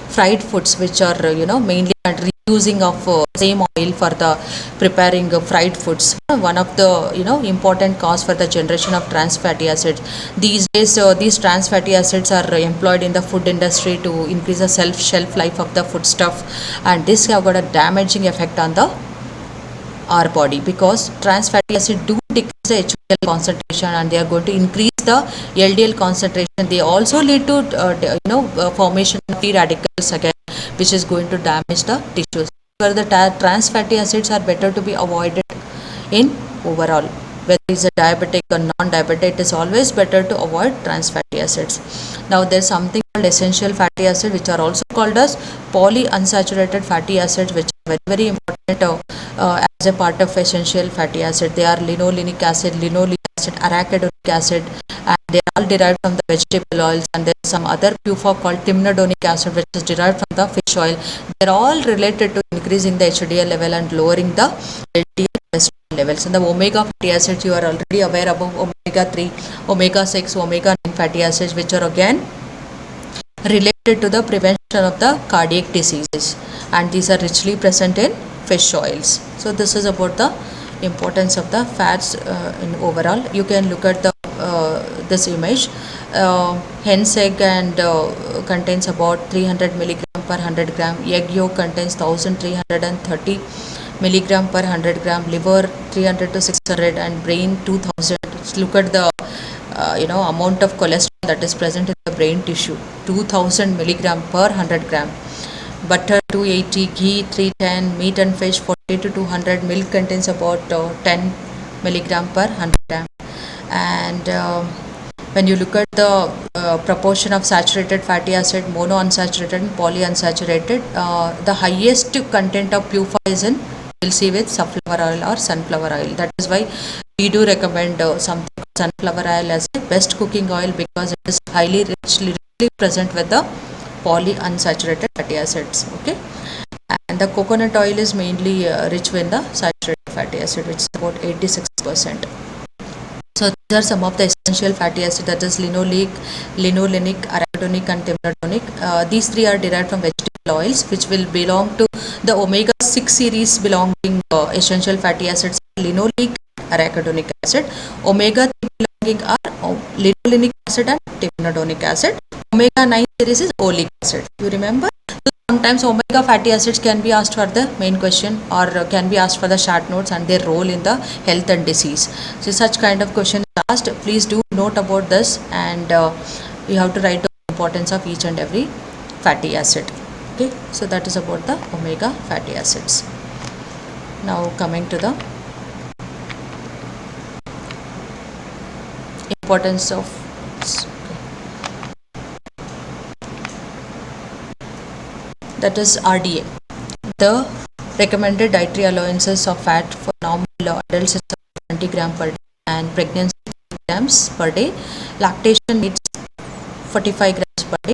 fried foods, which are mainly reusing of same oil for the preparing fried foods. One of the important cause for the generation of trans fatty acids these days. These trans fatty acids are employed in the food industry to increase the shelf life of the foodstuff, and this have got a damaging effect on the our body, because trans fatty acid do decrease the HDL concentration and they are going to increase the LDL concentration. They also lead to formation of free radicals again, which is going to damage the tissues. Where the trans fatty acids are better to be avoided in overall. Whether it's a diabetic or non-diabetic, it is always better to avoid trans fatty acids. Now there's something called essential fatty acids, which are also called as polyunsaturated fatty acids, which are very important as a part of essential fatty acid. They are linolenic acid, linoleic acid, arachidonic acid, and they are all derived from the vegetable oils. And there is some other form called thymnodonic acid, which is derived from the fish oil. They are all related to increasing the HDL level and lowering the LDL cholesterol levels. And the omega fatty acids, you are already aware about omega 3, omega 6, omega 9 fatty acids, which are again related to the prevention of the cardiac diseases, and these are richly present in fish oils. So this is about the importance of the fats in overall. You can look at the this image. Hen's egg and contains about 300 milligram per 100 gram. Egg yolk contains 1330 milligram per 100 gram. Liver 300 to 600 and brain 2000. Look at the amount of cholesterol that is present in the brain tissue, 2000 milligram per 100 gram. Butter 280, ghee 310, meat and fish 40 to 200, milk contains about 10 milligram per 100 gram. And when you look at the proportion of saturated fatty acid, monounsaturated and polyunsaturated, the highest content of PUFA is in, you'll see, with safflower oil or sunflower oil. That is why we do recommend something sunflower oil as the best cooking oil, because it is highly richly present with the polyunsaturated fatty acids. Okay, and the coconut oil is mainly rich with the saturated fatty acid, which is about 86%. So these are some of the essential fatty acids, that is linoleic, linolenic, arachidonic and thymnodonic. These three are derived from vegetable oils, which will belong to the omega 6 series belonging essential fatty acids, linoleic, arachidonic acid. Omega 3 belonging are linolenic acid and thymnodonic acid. Omega 9 series is oleic acid. You remember? So sometimes omega fatty acids can be asked for the main question, or can be asked for the short notes and their role in the health and disease. So such kind of question is asked. Please do note about this, and you have to write the importance of each and every fatty acid. Okay, so that is about the omega fatty acids. Now coming to the importance of that is RDA. The recommended dietary allowances of fat for normal adults is 20 gram per day, and pregnancy 3 grams per day. Lactation needs 45 grams per day.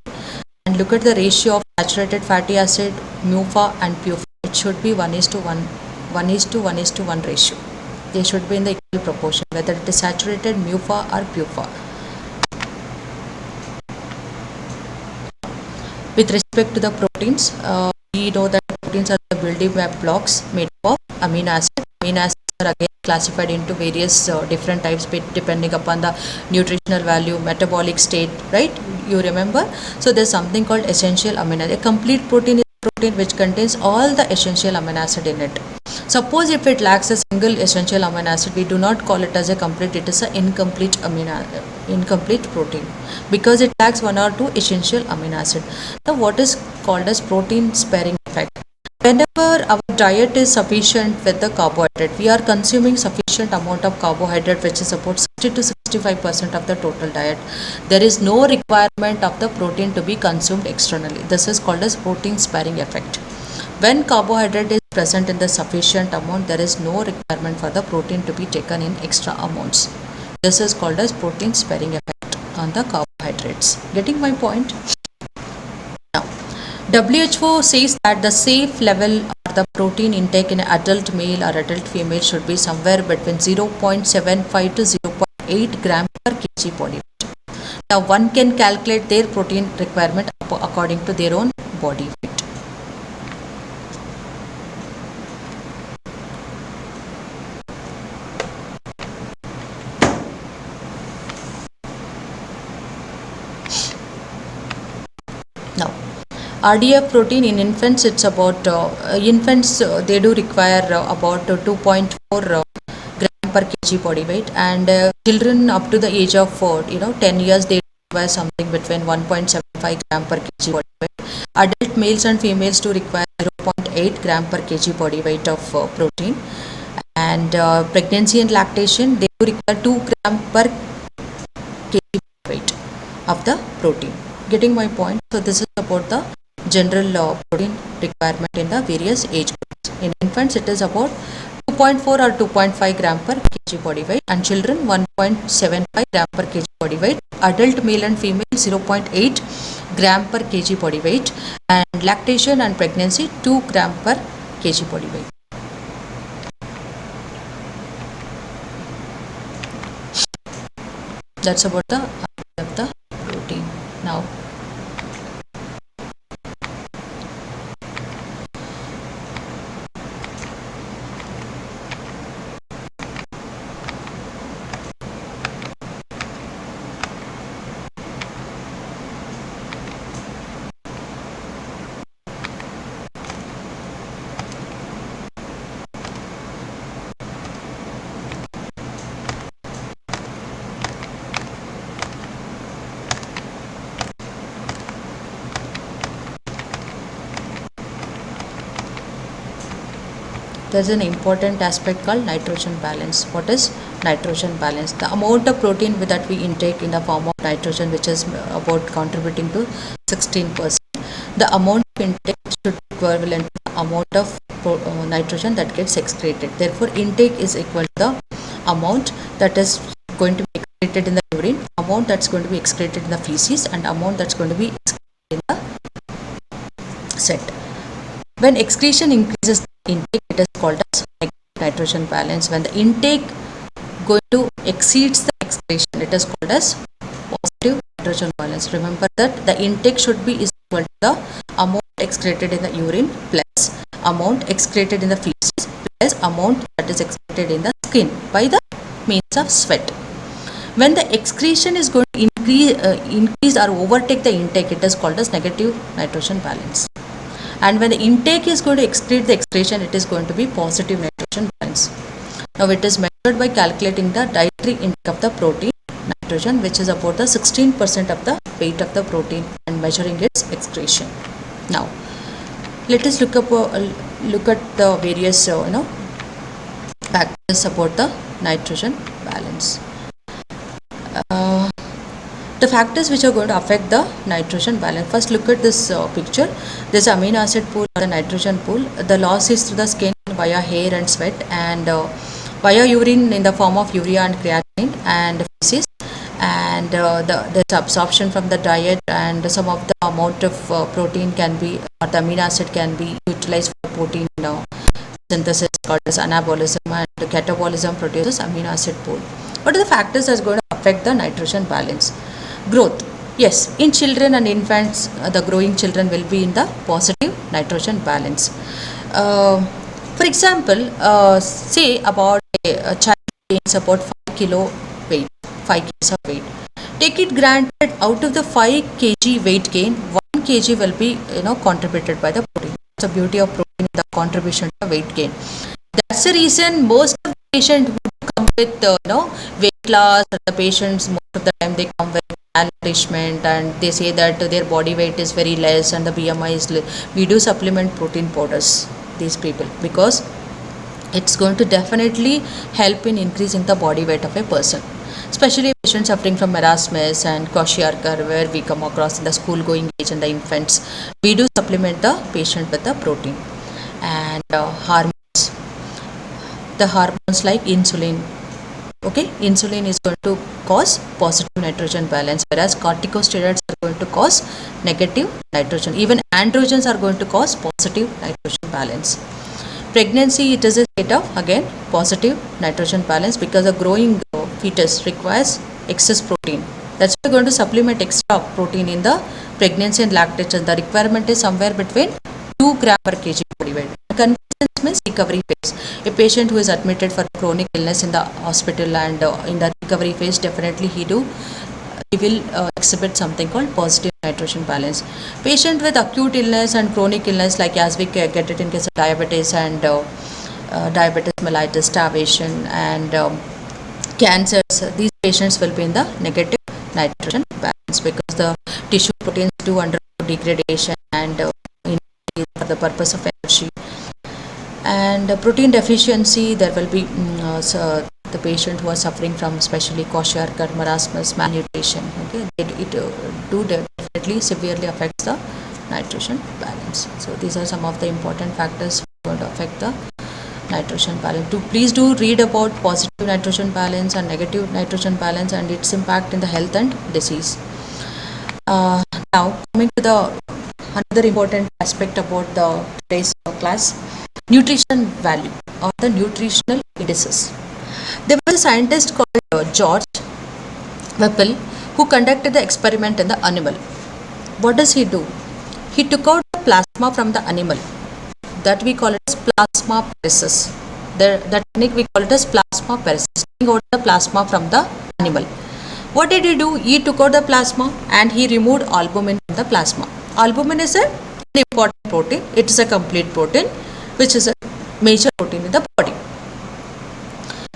And look at the ratio of saturated fatty acid, MUFA and PUFA, it should be 1:1, 1:1 ratio. They should be in the equal proportion, whether it is saturated, MUFA or PUFA. With respect to the proteins, we know that proteins are the building blocks made up of amino acid. Amino acids are again classified into various different types depending upon the nutritional value, metabolic state, right? You remember? So there's something called essential amino acid. A complete protein is a protein which contains all the essential amino acid in it. Suppose if it lacks a single essential amino acid, we do not call it as a complete, it is an incomplete protein, because it lacks one or two essential amino acid. Now what is called as protein sparing effect? Whenever our diet is sufficient with the carbohydrate, we are consuming sufficient amount of carbohydrate, which is about 60 to 65% of the total diet. There is no requirement of the protein to be consumed externally. This is called as protein sparing effect. When carbohydrate is present in the sufficient amount, there is no requirement for the protein to be taken in extra amounts. This is called as protein sparing effect on the carbohydrates. Getting my point? Now, WHO says that the safe level of the protein intake in adult male or adult female should be somewhere between 0.75 to 0.8 gram per kg body weight. Now, one can calculate their protein requirement according to their own body weight. Now, RDF protein in infants, it's about they do require about 2.4 gram per kg body weight, and children up to the age of 10 years, they require something between 1.75 gram per kg body weight. Adult males and females do require 0.8 gram per kg body weight of protein, and pregnancy and lactation, they do require 2 gram per kg weight of the protein. Getting my point? So this is about the general protein requirement in the various age groups. In infants, it is about 2.4 or 2.5 gram per kg body weight, and children 1.75 gram per kg body weight. Adult male and female 0.8 gram per kg body weight, and lactation and pregnancy 2 gram per kg body weight. That's about the protein. Now, there's an important aspect called nitrogen balance. What is nitrogen balance? The amount of protein that we intake in the form of nitrogen, which is about contributing to 16%. The amount of intake should be equivalent to the amount of nitrogen that gets excreted. Therefore, intake is equal to the amount that is going to be excreted in the urine, amount that's going to be excreted in the feces, and amount that's going to be excreted in the set. When excretion increases the intake, it is called as nitrogen balance. When the intake going to exceeds the excretion, it is called as positive nitrogen balance. Remember that the intake should be is equal to the amount excreted in the urine plus amount excreted in the feces plus amount that is excreted in the skin by the means of sweat. When the excretion is going to increase or overtake the intake, it is called as negative nitrogen balance. And when the intake is going to excrete the excretion, it is going to be positive nitrogen balance. Now it is measured by calculating the dietary intake of the protein nitrogen, which is about the 16% of the weight of the protein, and measuring its excretion. Now let us look at the various factors about the nitrogen balance. The factors which are going to affect the nitrogen balance. First, look at this picture. This amino acid pool or the nitrogen pool. The loss is through the skin via hair and sweat, and via urine in the form of urea and creatinine and feces, and the absorption from the diet, and some of the amount of protein can be, or the amino acid can be utilized for protein synthesis called as anabolism, and catabolism produces amino acid pool. What are the factors that's going to affect the nitrogen balance? Growth. Yes, in children and infants, the growing children will be in the positive nitrogen balance. For example, say about a child gains about 5 kilo weight, 5 kgs of weight. Take it granted, out of the 5 kg weight gain, 1 kg will be contributed by the protein. That's the beauty of protein, the contribution to weight gain. That's the reason most of the patients who come with weight loss, the patients most of the time they come with malnourishment, and they say that their body weight is very less and the BMI is we do supplement protein powders these people, because it's going to definitely help in increasing the body weight of a person, especially patients suffering from marasmus and kwashiorkor, where we come across in the school going age and the infants. We do supplement the patient with the protein. And hormones, the hormones like insulin. Okay, insulin is going to cause positive nitrogen balance, whereas corticosteroids are going to cause negative nitrogen. Even androgens are going to cause positive nitrogen balance. Pregnancy, it is a state of again positive nitrogen balance, because a growing fetus requires excess protein. That's why we're going to supplement extra protein in the pregnancy and lactation. The requirement is somewhere between 2 gram per kg body weight. Convalescence means recovery phase. A patient who is admitted for chronic illness in the hospital, and in the recovery phase, definitely he will exhibit something called positive nitrogen balance. Patient with acute illness and chronic illness, like as we get it in case of diabetes and diabetes mellitus, starvation, and cancers, these patients will be in the negative nitrogen balance, because the tissue proteins do undergo degradation and for the purpose of energy. And protein deficiency, there will be the patient who are suffering from especially kwashiorkor, marasmus, malnutrition. Okay, it do definitely severely affects the nitrogen balance. So these are some of the important factors going to affect the nitrogen balance. Please do read about positive nitrogen balance and negative nitrogen balance and its impact in the health and disease. Now coming to the another important aspect about the today's class, nutrition value or the nutritional indices. There was a scientist called George Whipple who conducted the experiment in the animal. What does he do? He took out the plasma from the animal, that we call it as plasmapheresis. The technique we call it as plasmapheresis, taking out the plasma from the animal. What did he do? He took out the plasma and he removed albumin from the plasma. Albumin is an important protein. It is a complete protein, which is a major protein in the body.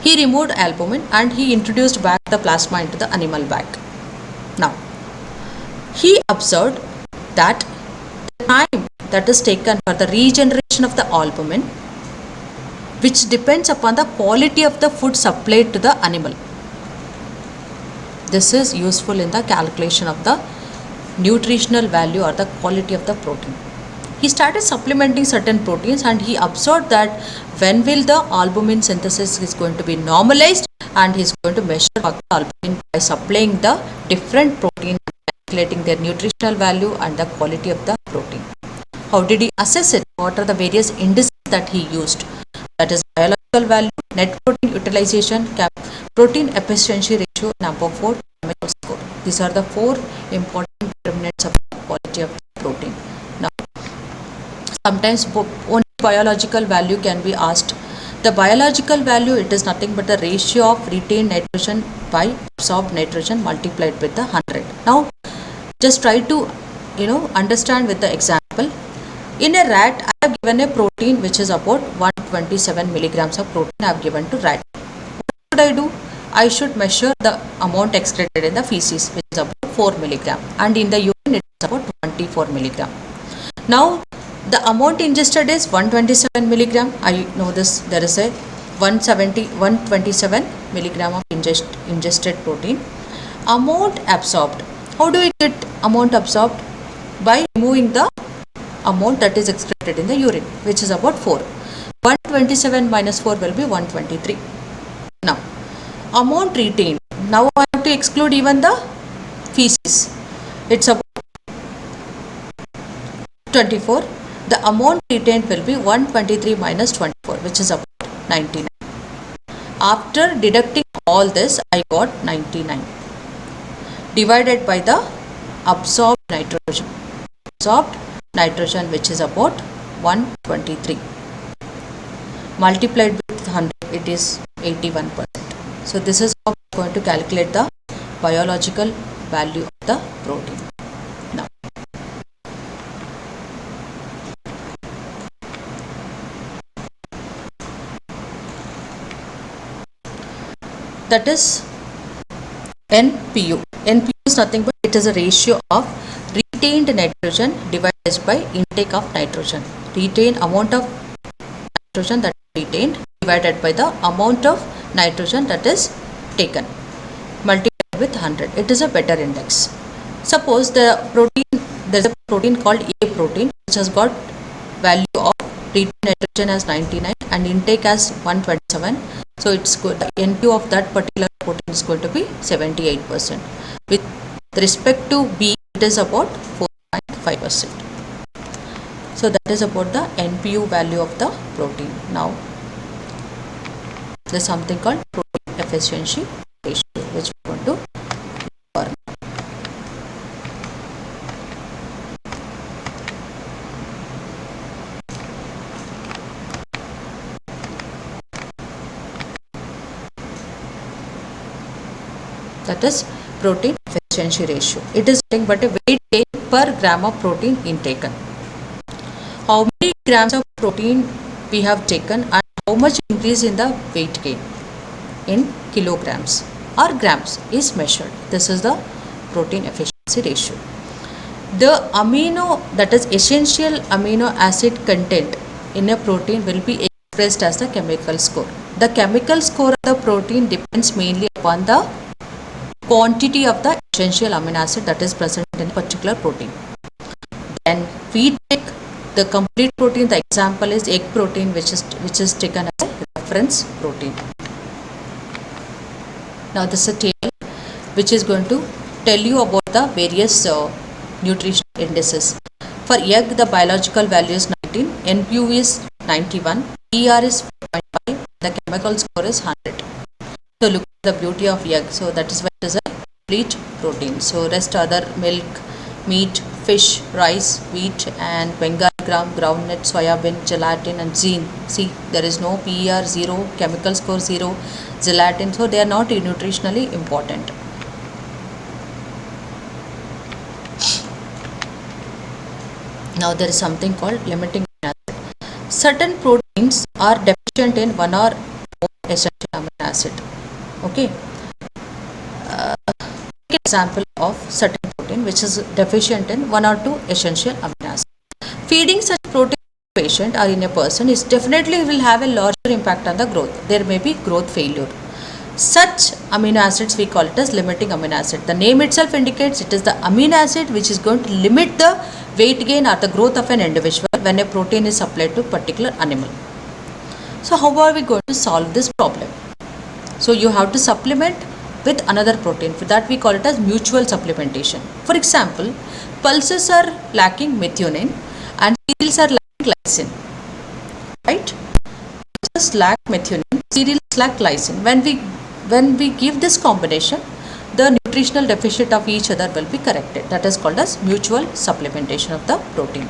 He removed albumin and he introduced back the plasma into the animal bag. Now, he observed that the time that is taken for the regeneration of the albumin, which depends upon the quality of the food supplied to the animal. This is useful in the calculation of the nutritional value or the quality of the protein. He started supplementing certain proteins and he observed that when will the albumin synthesis is going to be normalized, and he is going to measure the albumin by supplying the different proteins, calculating their nutritional value and the quality of the protein. How did he assess it? What are the various indices that he used? That is biological value, net protein utilization, protein efficiency ratio, number 4, Camillo score. These are the 4 important determinants of the quality of the protein. Now, sometimes only biological value can be asked. The biological value, it is nothing but the ratio of retained nitrogen by absorbed nitrogen multiplied with the 100. Now, just try to understand with the example. In a rat, I have given a protein which is about 127 milligrams of protein I have given to rat. What should I do? I should measure the amount excreted in the feces, which is about 4 milligram, and in the urine it is about 24 milligram. Now, the amount ingested is 127 milligram. I know this, there is a 127 milligram of ingested protein. Amount absorbed. How do we get amount absorbed? By removing the amount that is excreted in the urine, which is about 4. 127 minus 4 will be 123. Now, amount retained. Now I have to exclude even the feces. It's about 24. The amount retained will be 123 minus 24, which is about 99. After deducting all this, I got 99 divided by the absorbed nitrogen. Absorbed nitrogen, which is about 123. Multiplied with 100, it is 81%. So this is how we are going to calculate the biological value of the protein. Now, that is NPU. NPU is nothing but it is a ratio of retained nitrogen divided by intake of nitrogen. Retained amount of nitrogen that is retained divided by the amount of nitrogen that is taken, multiplied with 100. It is a better index. Suppose there is a protein called A protein, which has got value of retained nitrogen as 99 and intake as 127. So it's good. The NPU of that particular protein is going to be 78%. With respect to B, it is about 4.5%. So that is about the NPU value of the protein. Now, there is something called protein efficiency ratio, which we are going to learn. That is protein efficiency ratio. It is nothing but a weight gain per gram of protein intaken. How many grams of protein we have taken and how much increase in the weight gain in kilograms or grams is measured. This is the protein efficiency ratio. The amino, that is essential amino acid content in a protein, will be expressed as the chemical score. The chemical score of the protein depends mainly upon the quantity of the essential amino acid that is present in a particular protein. Then we take the complete protein. The example is egg protein, which is taken as a reference protein. Now this is a table which is going to tell you about the various nutritional indices. For egg, the biological value is 19, NPU is 91, ER is 4.5, the chemical score is 100. So look at the beauty of egg. So that is why it is a complete protein. So rest other milk, meat, fish, rice, wheat and Bengal gram, groundnut, soya bean, gelatin and zein. See, there is no PER 0, chemical score 0, gelatin. So they are not nutritionally important. Now there is something called limiting amino acid. Certain proteins are deficient in one or more essential amino acid. Okay. Example of certain protein which is deficient in one or two essential amino acids. Feeding such protein in a patient or in a person is definitely will have a larger impact on the growth. There may be growth failure. Such amino acids we call it as limiting amino acid. The name itself indicates it is the amino acid which is going to limit the weight gain or the growth of an individual when a protein is supplied to a particular animal. So how are we going to solve this problem? So you have to supplement with another protein. For that we call it as mutual supplementation. For example, pulses are lacking methionine and cereals are lacking glycine. Right? Pulses lack methionine, cereals lack glycine. When we give this combination, the nutritional deficit of each other will be corrected. That is called as mutual supplementation of the protein.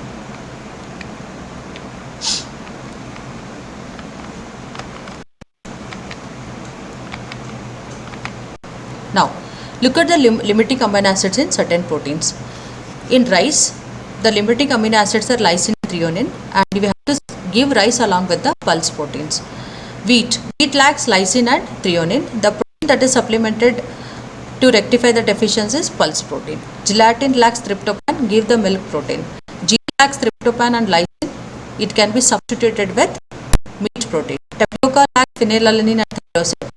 Now, look at the limiting amino acids in certain proteins. In rice, the limiting amino acids are lysine and threonine, and we have to give rice along with the pulse proteins. Wheat lacks lysine and threonine. The protein that is supplemented to rectify the deficiency is pulse protein. Gelatin lacks tryptophan, give the milk protein. Ghee lacks tryptophan and lysine. It can be substituted with meat protein. Tapioca lacks phenylalanine and thyroxine.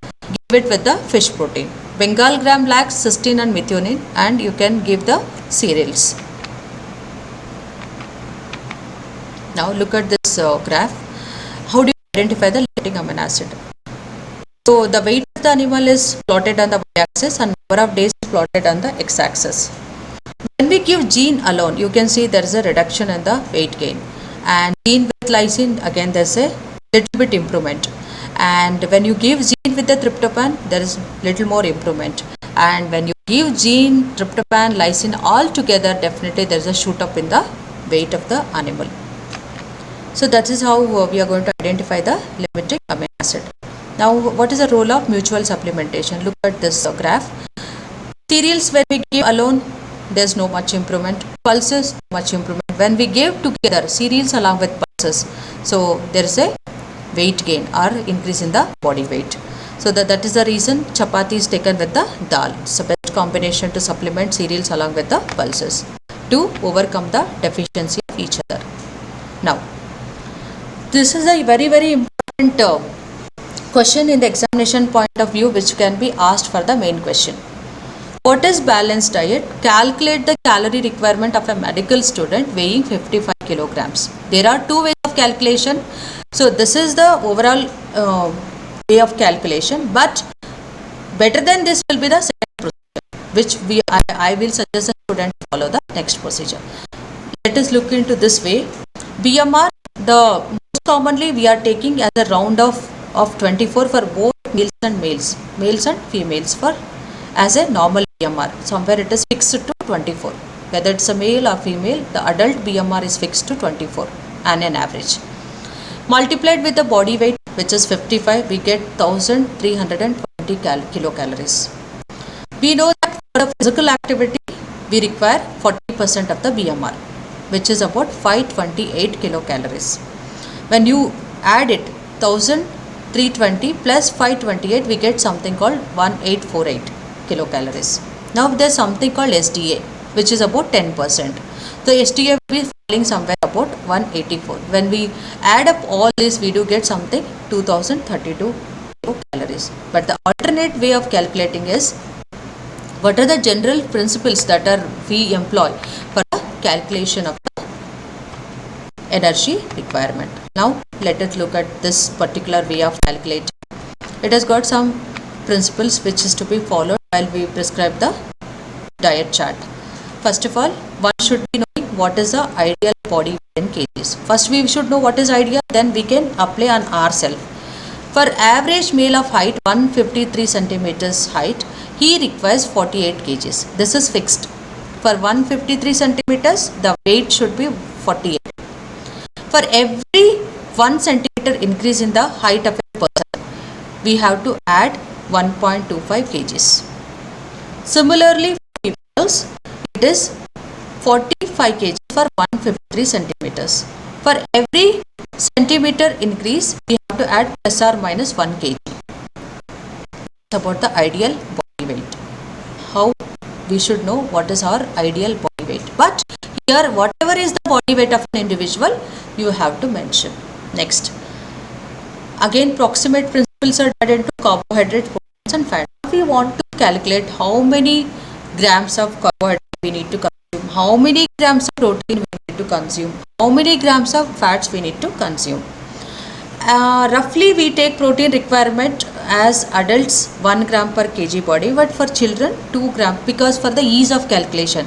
Give it with the fish protein. Bengal gram lacks cysteine and methionine, and you can give the cereals. Now look at this graph. How do you identify the limiting amino acid? So the weight of the animal is plotted on the y-axis and number of days is plotted on the x-axis. When we give gene alone, you can see there is a reduction in the weight gain, and gene with lysine, again there is a little bit improvement, and when you give gene with the tryptophan, there is little more improvement, and when you give gene, tryptophan, lysine all together, definitely there is a shoot up in the weight of the animal. So that is how we are going to identify the limiting amino acid. Now, what is the role of mutual supplementation? Look at this graph. Cereals, when we give alone, there is no much improvement. Pulses, much improvement. When we give together cereals along with pulses, so there is a weight gain or increase in the body weight. So that is the reason chapati is taken with the dal. It's the best combination to supplement cereals along with the pulses to overcome the deficiency of each other. Now, this is a very, very important question in the examination point of view, which can be asked for the main question. What is balanced diet? Calculate the calorie requirement of a medical student weighing 55 kilograms. There are two ways of calculation. So this is the overall way of calculation, but better than this will be the second procedure, which I will suggest the student follow the next procedure. Let us look into this way. BMR, the most commonly we are taking as a round of 24 for both males and females, for as a normal BMR. Somewhere it is fixed to 24. Whether it's a male or female, the adult BMR is fixed to 24 and an average. Multiplied with the body weight, which is 55, we get 1320 kilocalories. We know that for a physical activity, we require 40% of the BMR, which is about 528 kilocalories. When you add it, 1320 plus 528, we get something called 1848 kilocalories. Now there is something called SDA, which is about 10%. The SDA will be falling somewhere about 184. When we add up all this, we do get something 2032 kilocalories. But the alternate way of calculating is, what are the general principles that we employ for the calculation of the energy requirement. Now let us look at this particular way of calculating. It has got some principles which is to be followed while we prescribe the diet chart. First of all, one should be knowing what is the ideal body weight in kgs. First we should know what is ideal, then we can apply on ourselves. For average male of height 153 centimeters height, he requires 48 kgs. This is fixed. For 153 centimeters, the weight should be 48. For every 1 centimeter increase in the height of a person, we have to add 1.25 kgs. Similarly, for females, it is 45 kg for 153 centimeters. For every centimeter increase, we have to add plus or minus 1 kg. It's about the ideal body weight. How we should know what is our ideal body weight. But here, whatever is the body weight of an individual, you have to mention. Next, again, proximate principles are divided into carbohydrate, proteins and fat. We want to calculate how many grams of carbohydrate we need to consume, how many grams of protein we need to consume, how many grams of fats we need to consume. Roughly we take protein requirement as adults 1 gram per kg body, but for children 2 gram, because for the ease of calculation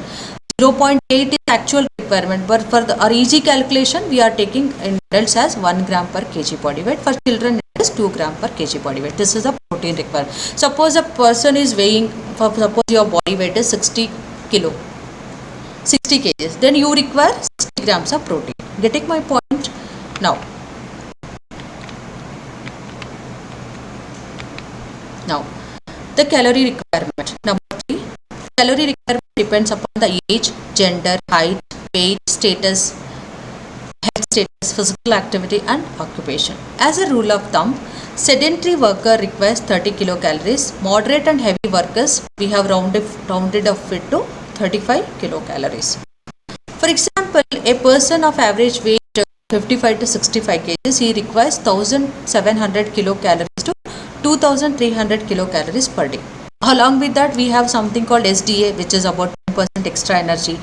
0.8 is actual requirement, but for our easy calculation we are taking in adults as 1 gram per kg body weight. For children it is 2 gram per kg body weight. This is a protein requirement. Suppose a person is weighing, suppose your body weight is 60 kgs, then you require 60 grams of protein. Getting my point? Now the calorie requirement. Number 3, calorie requirement depends upon the age, gender, height, weight, status, health status, physical activity and occupation. As a rule of thumb, sedentary worker requires 30 kilocalories. Moderate and heavy workers, we have rounded off it to 35 kilocalories. For example, a person of average weight 55 to 65 kgs, he requires 1700 kilocalories to 2300 kilocalories per day. Along with that, we have something called SDA, which is about 10% extra energy.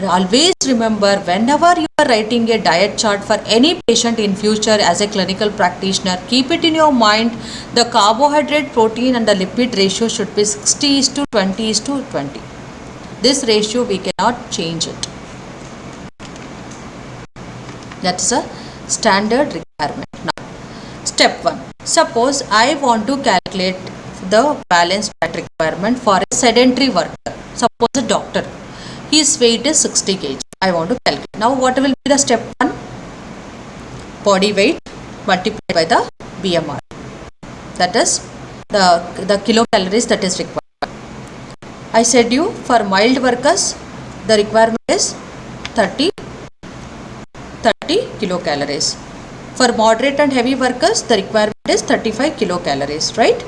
Always remember, whenever you are writing a diet chart for any patient in future as a clinical practitioner, keep it in your mind, the carbohydrate, protein and the lipid ratio should be 60 is to 20 is to 20. This ratio we cannot change it. That is a standard requirement. Now, step 1. Suppose I want to calculate the balanced fat requirement for a sedentary worker. Suppose a doctor. His weight is 60 kg. I want to calculate. Now, what will be the step 1? Body weight multiplied by the BMR. That is the kilocalories that is required. I said you, for mild workers, the requirement is 30 kilocalories. For moderate and heavy workers, the requirement is 35 kilocalories, right?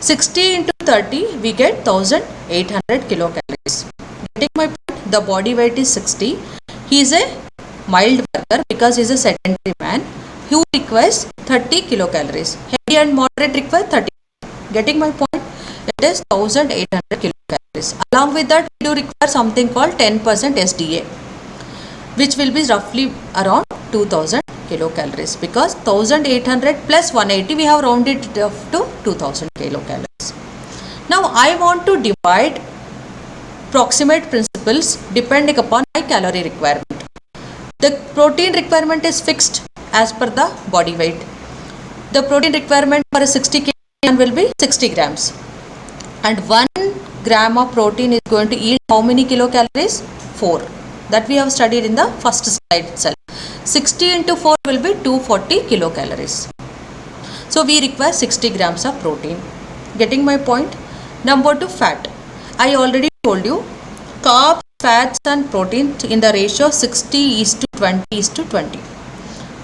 60 into 30, we get 1800 kilocalories. Getting my point? The body weight is 60. He is a mild worker because he is a sedentary man who requires 30 kilocalories. Heavy and moderate require 30. Getting my point? It is 1800 kilocalories. Along with that, we do require something called 10% SDA, which will be roughly around 2000 kilocalories, because 1800 plus 180 we have rounded it up to 2000 kilocalories. Now I want to divide proximate principles depending upon my calorie requirement. The protein requirement is fixed as per the body weight. The protein requirement for a 60 kg will be 60 grams, and 1 gram of protein is going to yield how many kilocalories? 4. That we have studied in the first slide itself. 60 into 4 will be 240 kilocalories. So we require 60 grams of protein. Getting my point? Number 2, fat. I already told you, carbs, fats and protein in the ratio 60 is to 20 is to 20.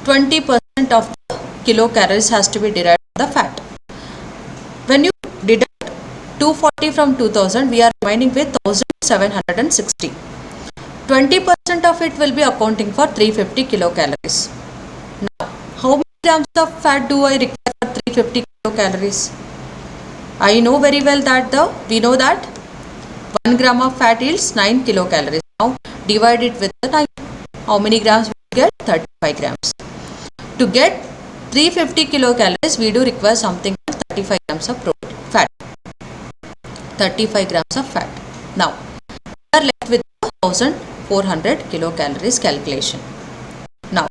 20% of the kilocalories has to be derived from the fat. When you deduct 240 from 2000, we are remaining with 1760. 20% of it will be accounting for 350 kilocalories. Now, how many grams of fat do I require for 350 kilocalories? I know very well that we know that 1 gram of fat yields 9 kilocalories. Now, divide it with the 9. How many grams we get? 35 grams. To get 350 kilocalories, we do require something called 35 grams of protein, fat. 35 grams of fat. Now, we are left with 1400 kilocalories calculation. Now,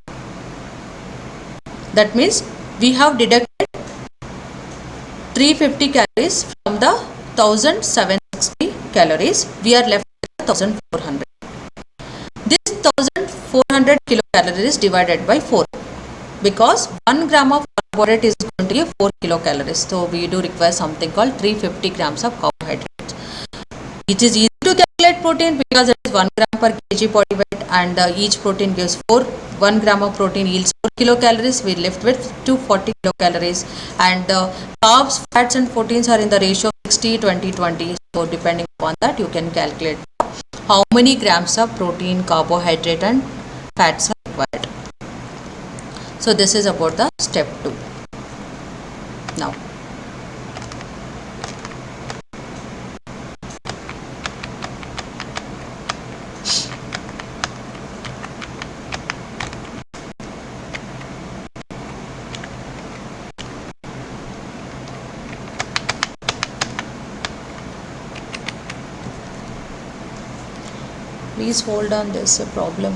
that means we have deducted 350 calories from the 1760 calories. We are left with 1400. This 1400 kilocalories is divided by 4, because 1 gram of carbohydrate is going to give 4 kilocalories. So we do require something called 350 grams of carbohydrate. It is easy to calculate protein because it is 1 gram per kg body weight, and each protein gives 4. 1 gram of protein yields 4 kilocalories. We left with 240 kilocalories, and carbs, fats and proteins are in the ratio 60, 20, 20. So depending upon that, you can calculate how many grams of protein, carbohydrate and fats are required. So this is about the step 2. Now, please hold on, there's a problem.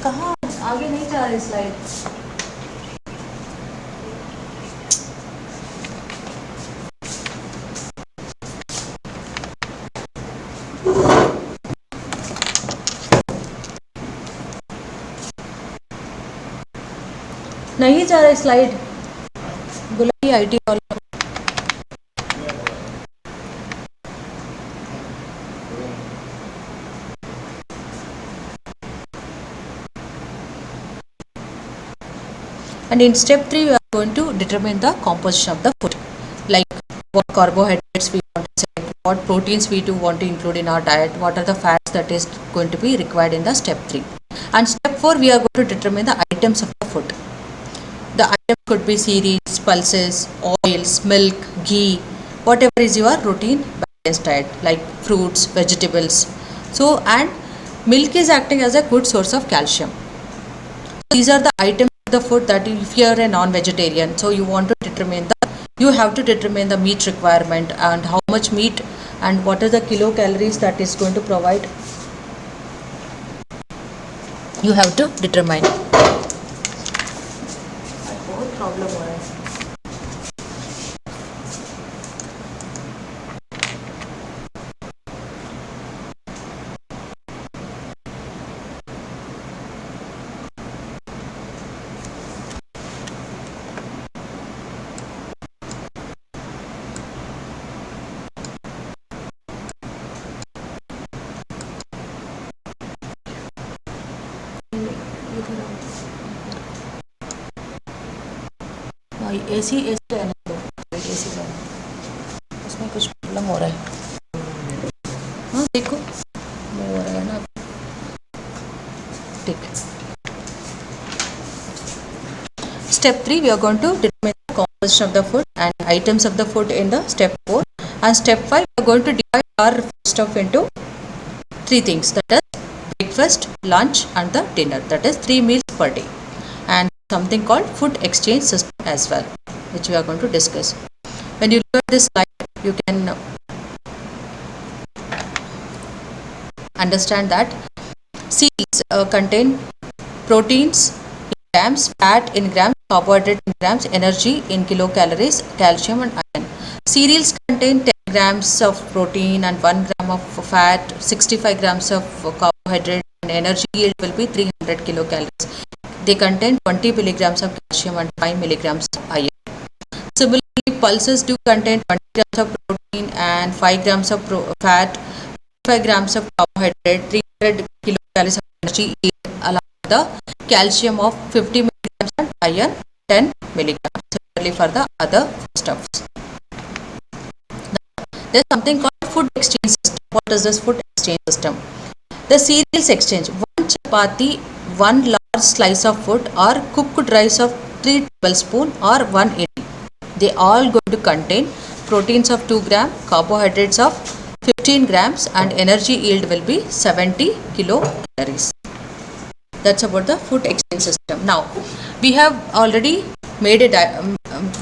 कहाँ आगे नहीं जा रही slide? नहीं जा रहा है slide, बुलाइए IT वाला. And in step 3 we are going to determine the composition of the food, like what carbohydrates we want to select, what proteins we do want to include in our diet, what are the fats that is going to be required in the step 3. And step 4 we are going to determine the items of the food. The items could be cereals, pulses, oils, milk, ghee, whatever is your routine balanced diet, like fruits, vegetables. So, and milk is acting as a good source of calcium. These are the items of the food that if you are a non-vegetarian, so you want to determine you have to determine the meat requirement and how much meat and what are the kilocalories that is going to provide. You have to determine. बहुत problem हो रहा है. AC रहने दो, AC उसमें कुछ problem हो रहा है. हाँ देखो वो हो रहा है ना, ठीक है. Step 3 we are going to determine the composition of the food and items of the food in the step 4, and step 5 we are going to divide our stuff into 3 things, that is breakfast, lunch and the dinner, that is 3 meals per day, and something called food exchange system as well, which we are going to discuss. When you look at this slide, you can understand that cereals contain proteins in grams, fat in grams, carbohydrate in grams, energy in kilocalories, calcium and iron. Cereals contain 10 grams of protein and 1 gram of fat, 65 grams of carbohydrate, and energy yield will be 300 kilocalories. They contain 20 milligrams of calcium and 5 milligrams of iron. Similarly, pulses do contain 20 grams of protein and 5 grams of fat, 5 grams of carbohydrate, 300 kilocalories of energy yield, along with the calcium of 50 milligrams and iron 10 milligrams. Similarly for the other stuffs. There is something called food exchange system. What is this food exchange system? The cereals exchange. 1 chapati, 1 large slice of food, or cooked rice of 3 tablespoons or 1 idli. They all going to contain proteins of 2 gram, carbohydrates of 15 grams and energy yield will be 70 kilocalories. That's about the food exchange system. Now, we have already made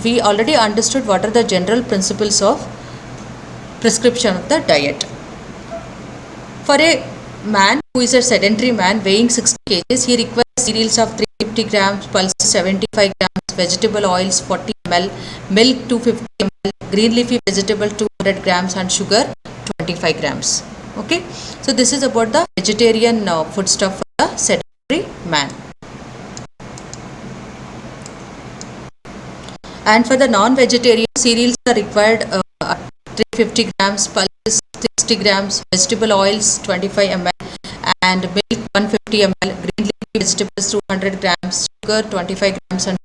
we already understood what are the general principles of prescription of the diet. For a man who is a sedentary man weighing 60 kgs, he requires cereals of 350 grams, pulses 75 grams, vegetable oils 40 ml, milk 250 ml, green leafy vegetable 200 grams and sugar 25 grams. Okay, so this is about the vegetarian food stuff for the sedentary man. And for the non-vegetarian, cereals are required 350 grams, pulses 60 grams, vegetable oils 25 ml and milk 150 ml, green leafy vegetables 200 grams, sugar 25 grams and